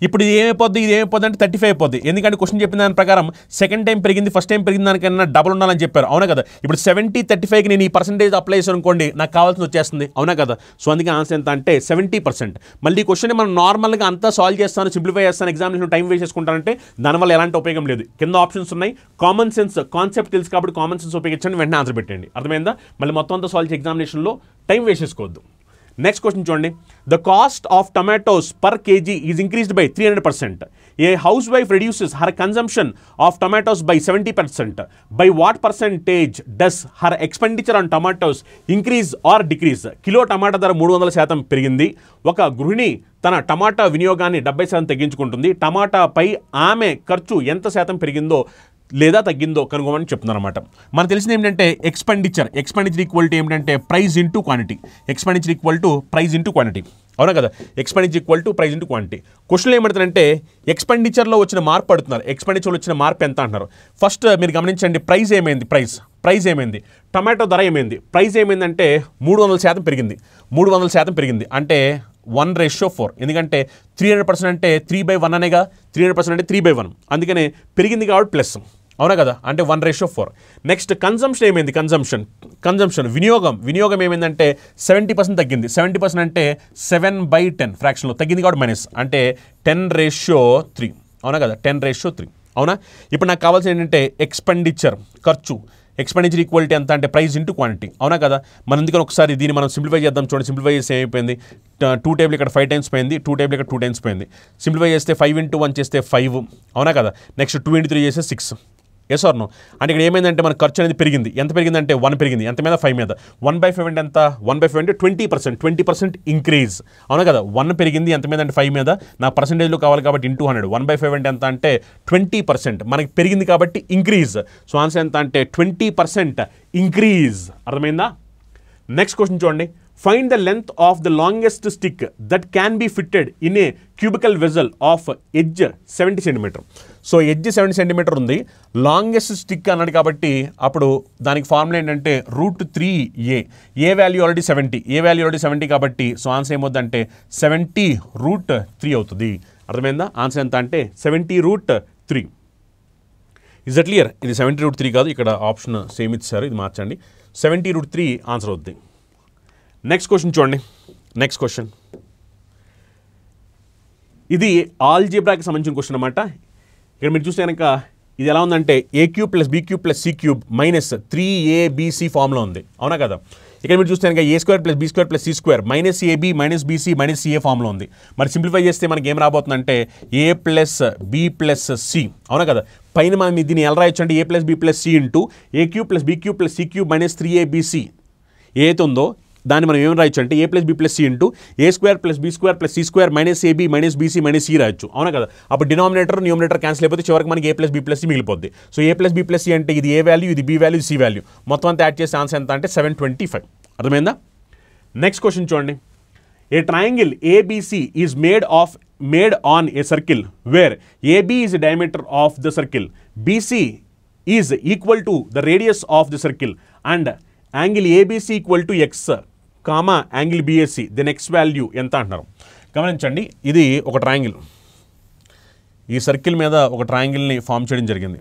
ఇప్పుడు ఇది ఏమైపోద్ది అంటే 35 అయిపోద్ది. ఎందుకంటే క్వశ్చన్ చెప్పిన దాని ప్రకారం సెకండ్ టైం పెరిగింది, ఫస్ట్ టైం పెరిగిన దానికన్నా డబుల్ ఉండాలని చెప్పారు, అవునా కదా. ఇప్పుడు 70-35కి నేను ఈ పర్సెంటేజ్ అప్లై చేసాను అనుకోండి, నాకు కావాల్సింది వచ్చేస్తుంది, అవునా కదా. సో అందుకే ఆన్సర్ ఎంత అంటే 70%. మళ్ళీ ఈ క్వశ్చన్ మనం నార్మల్గా అంతా సాల్వ్ చేస్తాను, సింప్లిఫై చేస్తాను, ఎగ్జామినేషన్ టైం వేస్ట్ చేసుకుంటానంటే దానివల్ల ఎలాంటి ఉపయోగం లేదు. కింద ఆప్షన్స్ ఉన్నాయి, కామన్ సెన్స్ కాన్సెప్ట్ తెలుసు కాబట్టి కామన్ సెన్స్ ఉపయోగించండి, వెంటనే ఆన్సర్ పెట్టండి. అర్థమైందా. మళ్ళీ మొత్తం అంతా సాల్వ్ చేసి ఎగ్జామినేషన్లో టైం వేస్ట్ చేసుకోవద్దు. నెక్స్ట్ క్వశ్చన్ చూడండి, the cost of tomatoes per kg is increased by 300%. A housewife reduces her consumption of tomatoes by 70%. By what percentage does her expenditure on tomatoes increase or decrease? Kilo టమాటా ధర 300% పెరిగింది. ఒక గృహిణి తన టమాటా వినియోగాన్ని 70% తగ్గించుకుంటుంది. టమాటాపై ఆమె ఖర్చు ఎంత శాతం పెరిగిందో లేదా తగ్గిందో కనుగొమని చెప్తున్నారు అనమాట. మనకు తెలిసింది ఏంటంటే ఎక్స్పెండిచర్ ఈక్వల్ టు ఏంటంటే ప్రైస్ ఇంటూ క్వాంటిటీ. అవునా కదా. Expenditure equal to price into quantity. క్వశ్చన్లో ఏమంటారంటే ఎక్స్పెండిచర్లో వచ్చిన మార్పు అడుగుతున్నారు. ఎక్స్పెండిచర్లో వచ్చిన మార్పు ఎంత అంటున్నారు. ఫస్ట్ మీరు గమనించండి, ప్రైస్ ఏమైంది, టమాటో ధర ఏమైంది. ప్రైస్ ఏమైందంటే 300% పెరిగింది. 300% పెరిగింది అంటే 1:4. ఎందుకంటే 300% అంటే 3/1 అనేగా. 300% అంటే 3/1, అందుకనే పెరిగింది కాబట్టి ప్లస్, అవునా కదా. అంటే 1:4. నెక్స్ట్ కన్జంప్షన్ ఏమైంది, కన్జంప్షన్ వినియోగం ఏమైందంటే 70% తగ్గింది. 70% అంటే 7/10 ఫ్రాక్షన్లో తగ్గింది కాబట్టి మైనస్, అంటే 10:3, అవునా కదా. 10:3, అవునా. ఇప్పుడు నాకు కావాల్సింది ఏంటంటే ఎక్స్పెండిచర్ ఖర్చు. ఎక్స్పెండిచర్ ఈక్వాలిటీ ఎంత అంటే ప్రైస్ ఇంటూ క్వాంటిటీ, అవునా కదా. మనం ఎందుకని ఒకసారి దీన్ని మనం సింప్లిఫై చేద్దాం. చూడండి, సింప్లిఫై చేస్తే అయిపోయింది 2 టేబుల్ ఇక్కడ 5 టైమ్స్ పోయింది, 2 టేబుల్ ఇక్కడ 2 టైమ్స్ పోయింది. సింప్లిఫై చేస్తే 5 × 1 చేస్తే 5, అవునా కదా. నెక్స్ట్ 2 × 3 చేస్తే 6. Yes or no. అంటే ఇక్కడ ఏమైందంటే మన ఖర్చు అనేది పెరిగింది. ఎంత పెరిగిందంటే 1 పెరిగింది. ఎంత మీద 5 మీద. 1/5 అంటే ఎంత, 1/5 అంటే 20% ఇంక్రీజ్, అవునా కదా. 1 పెరిగింది ఎంత మీద అంటే 5 మీద. నా పర్సెంటేజ్లో కావాలి కాబట్టి ఇంటూ 100. 1/5 అంటే ఎంత అంటే 20%, మనకి పెరిగింది కాబట్టి ఇంక్రీజ్. సో ఆన్సర్ ఎంత అంటే 20% ఇంక్రీజ్. అర్థమైందా. నెక్స్ట్ క్వశ్చన్ చూడండి, find the length of the longest stick that can be fitted in a cubical vessel of edge 70 cm. So edge 70 cm ఉంది, లాంగెస్ట్ స్టిక్ అన్నాడు కాబట్టి అప్పుడు దానికి ఫార్ములా ఏంటంటే √3a. ఏ వాల్యూ ఆల్రెడీ 70 కాబట్టి సో ఆన్సర్ ఏమవుతుందంటే 70√3 అవుతుంది. అర్థమైందా. ఆన్సర్ ఎంత అంటే 70√3. Is that clear. ఇది 70√3 కాదు, ఇక్కడ ఆప్షన్ సేమ్ ఇచ్చారు, ఇది మార్చండి. 70√3 ఆన్సర్ అవుతుంది. నెక్స్ట్ క్వశ్చన్ చూడండి. నెక్స్ట్ క్వశ్చన్ ఇది ఆల్జీబ్రాకి సంబంధించిన క్వశ్చన్ అనమాట. ఇక్కడ మీరు చూస్తే కనుక ఇది ఎలా ఉందంటే a cube plus b cube plus c cube minus 3abc ఫామ్లో ఉంది, అవునా కదా. ఇక్కడ మీరు చూస్తే కనుక a square plus b square plus c square minus a b minus b c minus c a ఫామ్లో ఉంది. మరి సింప్లిఫై చేస్తే మనకి ఏం రాబోతుందంటే a plus b plus c, అవునా కదా. పైన మనం దీన్ని ఎలా రాయొచ్చు అంటే a plus b plus c into a cube plus b cube plus c cube minus 3abc ఏదైతే ఉందో దాన్ని మనం ఏం రాయొచ్చు అంటే a plus b plus c into a square plus b square plus c square minus a b minus b c minus c రాయొచ్చు, అవునా కదా. అప్పుడు డినామినేటర్ న్యూమినేటర్ క్యాన్సిల్ అయిపోతే చివరికి మనకి a plus b plus c మిగిలిపోద్ది. So a plus b plus c అంటే ఇది ఏ వాల్యూ, ఇది బీ వాల్యూ, ఇది సి వాల్యూ, మొత్తం అంతా యాడ్ చేసే ఆన్సర్ ఎంత అంటే 725. అర్థమైందా. నెక్స్ట్ క్వశ్చన్ చూడండి. A triangle ABC is made on a circle where AB is diameter of the circle, BC is equal to the radius of the circle and angle ABC equal to x comma angle BSC, then x value ఎంత అంటున్నారు. గమనించండి, ఇది ఒక triangle, ఈ circle మీద ఒక ట్రయాంగిల్ని form చేయడం జరిగింది,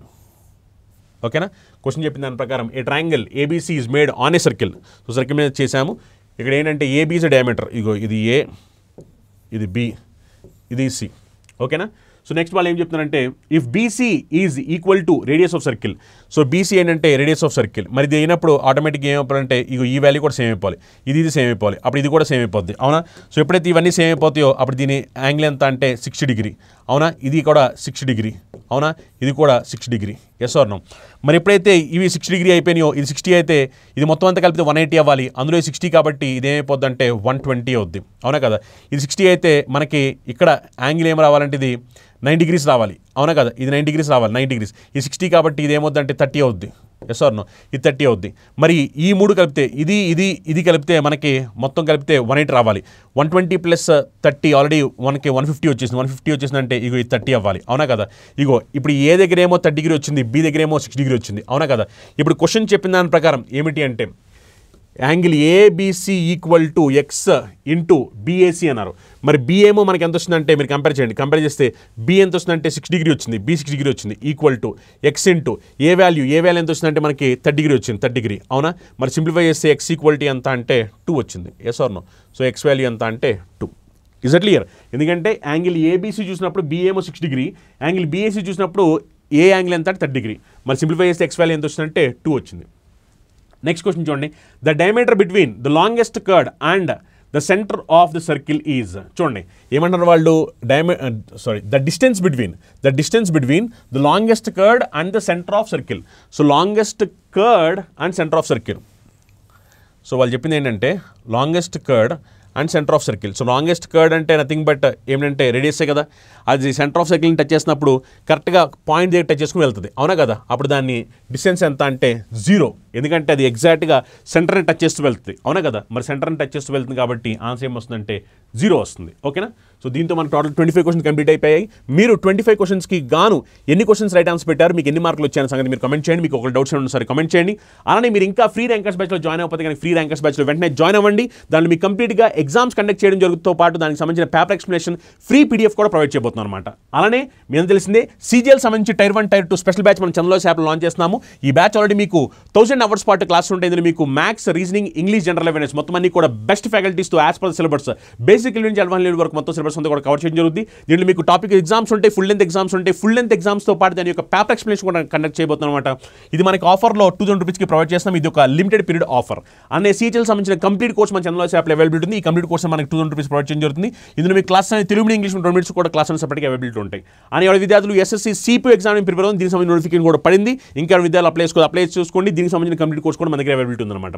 ఓకేనా. క్వశ్చన్ చెప్పిన దాని ప్రకారం a triangle ABC is made on a circle. So circle మీద చేసాము. ఇక్కడ ఏంటంటే ఏబీ ఈజ్ డయామీటర్, ఇగో ఇది ఏ, ఇది బి, ఇది సి, ఓకేనా. సో నెక్స్ట్ వాళ్ళు ఏం చెప్తున్నారంటే if BC is equal to radius of circle. So BC ఏంటంటే రేడియస్ ఆఫ్ సర్కిల్. మరి ఇది అయినప్పుడు ఆటోమేటిక్గా ఏమైపోవాలంటే ఇగో ఈ వాల్యూ కూడా సేమ్ అయిపోవాలి, ఇది సేమ్ అయిపోవాలి, అప్పుడు ఇది కూడా సేమ్ అయిపోద్ది, అవునా. సో ఎప్పుడైతే ఇవన్నీ సేమ్ అయిపోతాయో అప్పుడు దీని యాంగిల్ ఎంత అంటే 60 డిగ్రీ, అవునా. ఇది కూడా 60 డిగ్రీ, అవునా. ఇది కూడా 60 డిగ్రీ, ఎస్ ఆర్ నో. మరి ఎప్పుడైతే ఇవి 60 డిగ్రీ అయిపోయినాయో, ఇది 60 అయితే ఇది మొత్తం అంతా కలిపితే 180 అవ్వాలి. అందులో 60 కాబట్టి ఇది ఏమైపోద్ది అంటే 120 అవుద్ది, అవునా కదా. ఇది 60 అయితే మనకి ఇక్కడ యాంగిల్ ఏం రావాలంటే ఇది 9 degrees రావాలి, అవునా కదా. ఇది 9 degrees రావాలి, 9 degrees. ఇది 60 కాబట్టి ఇది ఏమవుద్ది అంటే 30 అవుద్ది, ఎస్ ఆర్ నో. ఇది 30 అవుద్ది. మరి ఈ మూడు కలిపితే ఇది కలిపితే మనకి మొత్తం కలిపితే 180 రావాలి. 120 ప్లస్ 30 ఆల్రెడీ మనకి 150 వచ్చేసింది. 150 వచ్చేసిందంటే ఇగో ఇది 30 అవ్వాలి, అవునా కదా. ఇగో ఇప్పుడు ఏ దగ్గర ఏమో 30 డిగ్రీ వచ్చింది, బి దగ్గర ఏమో 60 డిగ్రీ వచ్చింది, అవునా కదా. ఇప్పుడు క్వశ్చన్ చెప్పిన దాని ప్రకారం ఏమిటి అంటే angle ABC equal to x into BAC అన్నారు. మరి బి ఏమో మనకి ఎంత వస్తుందంటే మీరు కంపేర్ చేయండి. కంపేర్ చేస్తే బి ఎంత వస్తుందంటే 6 డిగ్రీ వచ్చింది, బి 6 డిగ్రీ వచ్చింది, equal to x into A value ఎంత వస్తుందంటే మనకి 30 డిగ్రీ వచ్చింది, 30 డిగ్రీ, అవునా. మరి సింప్లిఫై చేస్తే ఎక్స్ ఈక్వాలిటీ ఎంత అంటే 2 వచ్చింది, yes or no. So x value ఎంత అంటే 2. Is it clear? ఎందుకంటే యాంగిల్ ఏబిసి చూసినప్పుడు బి ఏమో 6 డిగ్రీ, యాంగిల్ బిఏసి చూసినప్పుడు ఏ యాంగిల్ ఎంత అంటే 30 డిగ్రీ. మరి సింప్లిఫై చేస్తే ఎక్స్ వాల్యూ ఎంత వచ్చిందంటే 2 వచ్చింది. నెక్స్ట్ క్వశ్చన్ చూడండి. The diameter between the longest curd and the centre of the circle is. చూడండి ఏమంటారు వాళ్ళు, the distance between the longest curd and the centre of circle. So longest curd and centre of circle. So వాళ్ళు చెప్పింది ఏంటంటే longest curd and centre of circle. So longest curd అంటే nothing but ఏమిటంటే రేడియసే కదా. అది సెంటర్ ఆఫ్ సర్కిల్ని టచ్ చేసినప్పుడు కరెక్ట్గా point దగ్గర టచ్ చేసుకుని వెళ్తుంది, అవునా కదా. అప్పుడు దాన్ని డిస్టెన్స్ ఎంత అంటే 0, ఎందుకంటే అది ఎగ్జాక్ట్గా సెంటర్ని టచ్ చేస్తూ వెళ్తుంది, అవునా కదా. మరి సెంటర్ని టచ్ చేస్తూ వెళ్తుంది కాబట్టి ఆన్సర్ ఏమొస్తుందంటే 0 వస్తుంది, ఓకేనా. సో దీంతో మనకు టోటల్ 25 క్వశ్చన్స్ కంప్లీట్ అయిపోయాయి. మీరు 25 క్వశ్చన్స్కి గాను ఎన్ని క్వశ్చన్స్ రైట్ ఆన్సర్ పెట్టారు, మీకు ఎన్ని మార్కులు వచ్చాయన్న సంగతి మీరు కమెంట్ చేయండి. మీకు ఒక డౌట్స్ ఉన్నా సరే కమెంట్ చేయండి. అలానే మీరు ఇంకా ఫ్రీ ర్యాంకర్స్ బ్యాచ్లో జాయిన్ అయిపోతే కానీ ఫ్రీ ర్యాంకర్స్ బ్యాచ్లో వెంటనే జాయిన్ అవ్వండి. దాన్ని మీకు కంప్లీట్గా ఎగ్జామ్స్ కండక్ట్ చేయడం జరుగుతూ పాటు దానికి సంబంధించిన పేపర్ ఎక్స్ప్లెనేషన్ ఫ్రీ పీడిఎఫ్ కూడా ప్రొవైడ్ చేయబోతున్నాం అనమాట. అలానే మీరు తెలిసిందే CGL సంబంధించి టైర్ 1 టైర్ 2 స్పెషల్ బ్యాచ్ మనం చంద్రలోస్ యాప్లో లాంచ్ చేస్తున్నాము. ఈ బ్యాచ్ ఆల్రెడీ మీకు 1000 అవర్స్ పాటు క్లాస్ ఉంటాయి. ఇందులో మీకు maths, reasoning, English, general awareness మొత్తం అన్ని కూడా బెస్ట్ ఫ్యాకల్టీస్తో యాజ్ పర్ సిలబస్ బేసిక్ నుంచి అడ్వాన్స్ లెవెల్ వరకు మొత్తం సిలబస్ అంతా కూడా కవర్ చేయడం జరుగుతుంది. దీంట్లో మీకు టాపిక్ ఎగ్జామ్స్ ఉంటాయి, ఫుల్ లెంత్ ఎగ్జామ్స్ ఉంటాయి. ఫుల్ లెంత్ ఎగ్జామ్స్తో పాటు దాని యొక్క పేపర్ ఎక్స్ప్లెనేషన్ కూడా కండక్ట్ చేయబోతున్నాం అనమాట. ఇది మనకి ఆఫర్లో 2000 రూపీస్కి ప్రొవైడ్ చేస్తాం. ఇది ఒక లిమిటెడ్ పీరియడ్ ఆఫర్. అనే CGL సంబంధించిన కంప్లీట్ కోర్స్ మన చంద్రలోస్ యాప్లో అవైలబిలిటీ ఉంది. ఈ కంప్లీట్ కోర్స్ మనకి 2000 రూపీస్ ప్రొవైడ్ చేయడం జరుగుతుంది. ఇందులో మీకు క్లాస్ అనేది తెలుగు, ఇంగ్లీష్ 2 మినిట్స్ కూడా క్లాస్ అనేది సెపరేట్గా అవైలబిలిటీ ఉంటాయి. అని ఎవరి విద్యార్థులు SSC CP ఎగ్జామ్ ప్రిపేర్ అవుతుంది, దీనికి సంబంధించిన నోటిఫికేషన్ కూడా పడింది. ఇంకా విద్యార్థులు అప్లై చేసుకోండి. దీనికి సంబంధించిన కంప్లీట్ కోర్స్ కూడా మన దగ్గర అవైలబిలిటీ ఉందన్నమాట.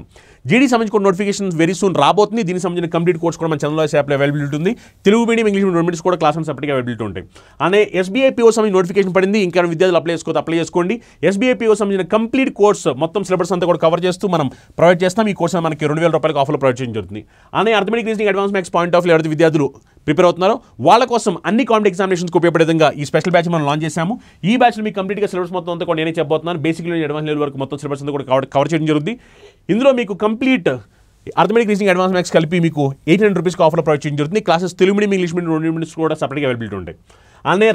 GD సంబంధించిన నోటిఫికేషన్ వెరీ సూన్ రాబోతుంది. దీనికి సంబంధించిన కంప్లీట్ కోర్స్ కూడా మన చంద్రలోస్ యాప్లో అవైలబిలిటీ ఉంది. తెలుగు మీడియం, ఇంగ్లీష్ 2 మినిట్స్ కూడా క్లాస్ అనేది సెపరేట్గా అవైలబిలిటీ ఉంటాయి. అనే SBI PO సంబంధించిన నోటిఫికేషన్ పడింది. ఇంకా విద్యార్థులు అప్లై చేసుకోండి. SBI PO సంబంధించిన కంప్లీట్ కోర్స్ మొత్తం సిలబస్ అంతా కూడా కవర్ చేస్తూ మనం ప్రొవైడ్ చేస్తాం. ఈ కోర్స్ మనకి 2000 రూపాయలకు ఆఫర్లో ప్రొవైడ్ చేయడం జరుగుతుంది. అనే arithmetic, reasoning, advance maths point of ఎవరైతే విద్యార్థులు ప్రిపేర్ అవుతున్నారో వాళ్ళ కోసం అన్ని కాంపిటేటివ్ ఎగ్జామినేషన్స్కి ఉపయోగపడే విధంగా ఈ స్పెషల్ బ్యాచ్ మనం లాంచ్ చేశాము. ఈ బ్యాచ్లో మీకు కంప్లీట్గా సిలబస్ మొత్తం అంతా కూడా నేనే చెప్పబోతున్నాను. బేసిక్ నుంచి అడ్వాన్స్ లెవెల్ వరకు మొత్తం సిలబస్ అంతా కూడా కవర్ చేయడం జరుగుతుంది. ఇందులో మీకు complete arithmetic, reasoning, advance maths కలిపి మీకు 800 రూపీస్కి ఆఫర్లో ప్రొవైడ్ చేయడం జరుగుతుంది. Classes Telugu medium, English medium 2 minutes కూడా సపరేట్గా అవైలబిలిటీ ఉంటాయి. అలానే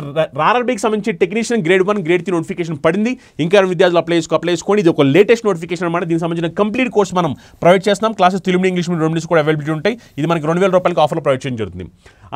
ఆర్ఆర్బీకి సంబంధించి టెక్నీషియన్ గ్రేడ్ 1 గ్రేడ్ 3 నోటిఫికేషన్ పడింది. ఇంకా విద్యార్థులు అప్లై చేసుకోండి. ఇది ఒక లేటెస్ట్ నోటిఫికేషన్ అనమాట. దీనికి సంబంధించిన కంప్లీట్ కోర్స్ మనం ప్రొవైడ్ చేస్తున్నాం. క్లాసెస్ తెలుగు ఇంగ్లీష్ మీడియం రెండు కూడా అవైలబిలిటీ ఉంటాయి. ఇది మనకి 2000 రూపాయలకి ఆఫర్లో ప్రొవైడ్ చేయడం జరుగుతుంది.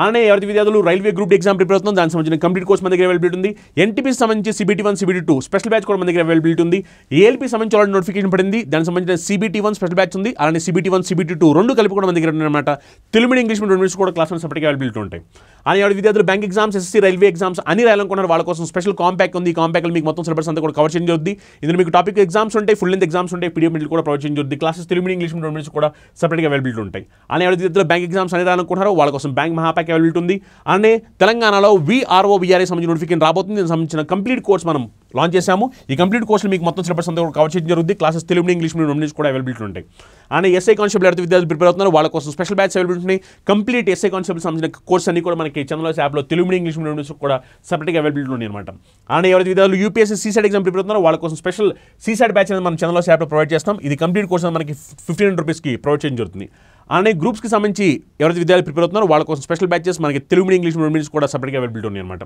అలానే ఎవరి విద్యార్థులు రైల్వే గ్రూప్ ఎగ్జామ్ ప్రిపేర్ అవుతుంది, దానికి సంబంధించిన కంప్లీట్ కోర్స్ మన దగ్గర అవైలబిలిటీ ఉంది. ఎన్టీపీకి సంబంధించి CBT1 CBT2 స్పెషల్ బ్యాచ్ కూడా మన దగ్గర అవైలబిలిటీ ఉంది. ఏఎల్పీ సంబంధించి ఆల్రెడీ నోటిఫికేషన్ పడింది, దానికి సంబంధించిన CBT1 స్పెషల్ బ్యాచ్ ఉంది. అలానే CBT1 CBT2 రెండు కలిపి కూడా మన దగ్గర ఉన్నాయన్నమాట. తెలుగు మీడియం ఇంగ్లీష్ మీడియం రెండు కూడా క్లాసెస్ సపరేట్గా అవైలబిలిటీ ఉంటాయి. అలానే ఎవరి విద్యార్థులు bank exams SSC railway exams అన్ని రాయాలనుకున్నారు వాళ్ళ కోసం స్పెషల్ కాంపాక్ట్ ఉంది. ఈ కాంపాక్ట్లో మీకు మొత్తం సిలబస్ అంతా కూడా కవర్ చేయడం జరుగుతుంది. ఇందులో మీకు టాపిక్ ఎగ్జామ్స్ ఉంటాయి, ఫుల్ లెంత్ ఎగ్జామ్స్ ఉంటాయి, PDF మెటీరియల్ కూడా ప్రొవైడ్ చేయడం జరుగుతుంది. Classes Telugu medium English medium కూడా సపరేట్గా అవైలబిలిటీ ఉంటాయి. అలానే ఎవరి విద్యార్థులు బ్యాంక్ ఎగ్జామ్స్ అని రాయాలనుకుంటారో వాళ్ళ కోసం బ్యాంక్ మహాపాక్ అవైలబిలిటీ ఉంది. అలానే తెలంగాణలో VRO VRA సంబంధించిన నోటిఫికేషన్ రాబోతుంది. దీనికి సంబంధించిన కంప్లీట్ కోర్స్ మనం లాంచ్ చేశాము. ఈ కంప్లీట్ కోర్సులో మీకు మొత్తం సిలబస్ అంతా కూడా కవర్ చేయడం జరుగుతుంది. క్లాసెస్ తెలుగు ఇంగ్లీష్ మీడియం కూడా అవైలబిలిటీ ఉంటాయి. అలానే SI కానిస్టేబుల్ ఎవరైతే విద్యార్థులు ప్రిపేర్ అవుతున్నారో వాళ్ళ కోసం స్పెషల్ బ్యాచ్ అవైలబిలిటీ ఉన్నాయి. కంప్లీట్ SI కానిస్టేబుల్ సంబంధించిన కోర్స్ అన్ని కూడా మనకి చంద్రలాస్ యాప్లో తెలుగు మీడియం ఇంగ్లీష్ మీడియం కూడా సపరేట్గా అవైలబిలిటీ ఉన్నాయి అనమాట. అలానే ఎవరైతే విద్యార్థులు UPSC CSAT ఎగ్జామ్ ప్రిపేర్ అవుతున్నారో వాళ్ళ కోసం స్పెషల్ CSAT బ్యాచ్ అనేది మనం చంద్రలాస్ యాప్లో ప్రొవైడ్ చేస్తాం. ఇది కంప్లీట్ కోర్స్ మనకి 1500 రూపీస్కి ప్రొవైడ్ చేయడం జరుగుతుంది. అలానే గ్రూప్స్కి సంబంధించి ఎవరైతే విద్యార్థులు ప్రిపేర్ అవుతున్నారో వాళ్ళ కోసం స్పెషల్ బ్యాచెస్ మనకి తెలుగు మీడియం ఇంగ్లీష్ మీడియం కూడా సపరేట్గా అవైలబిలిటీ ఉన్నాయి అనమాట.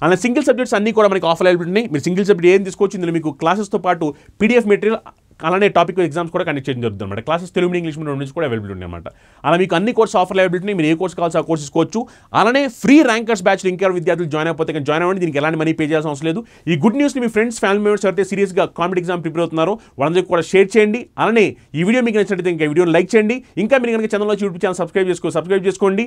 అలానే సింగిల్ సబ్జెక్ట్స్ అన్ని కూడా మనకి ఆఫర్ అవైలబిలిటీ ఉన్నాయి. మీరు సింగిల్ సబ్జెక్ట్ ఏం తీసుకోవచ్చు, ఇందులో మీకు క్లాసెస్తో పాటు PDF మెటీరియల్ అలానే టాపిక్ ఎగ్జామ్స్ కూడా కండక్ట్ చేయడం జరుగుతుంది అనమాట. క్లాసెస్ తెలుగు ఇంగ్లీష్ మీడియం కూడా అవైలబిలిటీ ఉన్నాయి అనమాట. అలా మీకు అన్ని కోర్స్ ఆఫర్ అవైలబిలిటీ, మీరు ఏ కోర్స్ కావాల్సి ఆ కోర్స్ తీసుకోవచ్చు. అలానే ఫ్రీ ర్యాంకర్స్ బ్యాచ్లో ఇంకా విద్యార్థులు జాయిన్ అయిపోతే జాయిన్ అవ్వండి. దీనికి ఎలాంటి మనీ పే చేయాల్సిన అవసరం లేదు. ఈ గుడ్ న్యూస్ని మీ ఫ్రెండ్స్ ఫ్యామిలీ మెంబర్స్ ఎవరైతే సీరియస్గా కాంపిటేటివ్ ఎగ్జామ్ ప్రిపేర్ అవుతున్నారో వాళ్ళందరికీ కూడా షేర్ చేయండి. అలానే ఈ వీడియో మీకు నచ్చినట్లయితే ఇంకా వీడియోని లైక్ చేయండి. ఇంకా మీరు కనుక ఛానల్లో యూట్యూబ్ ఛానల్ సబ్స్క్రైబ్ చేసుకోండి.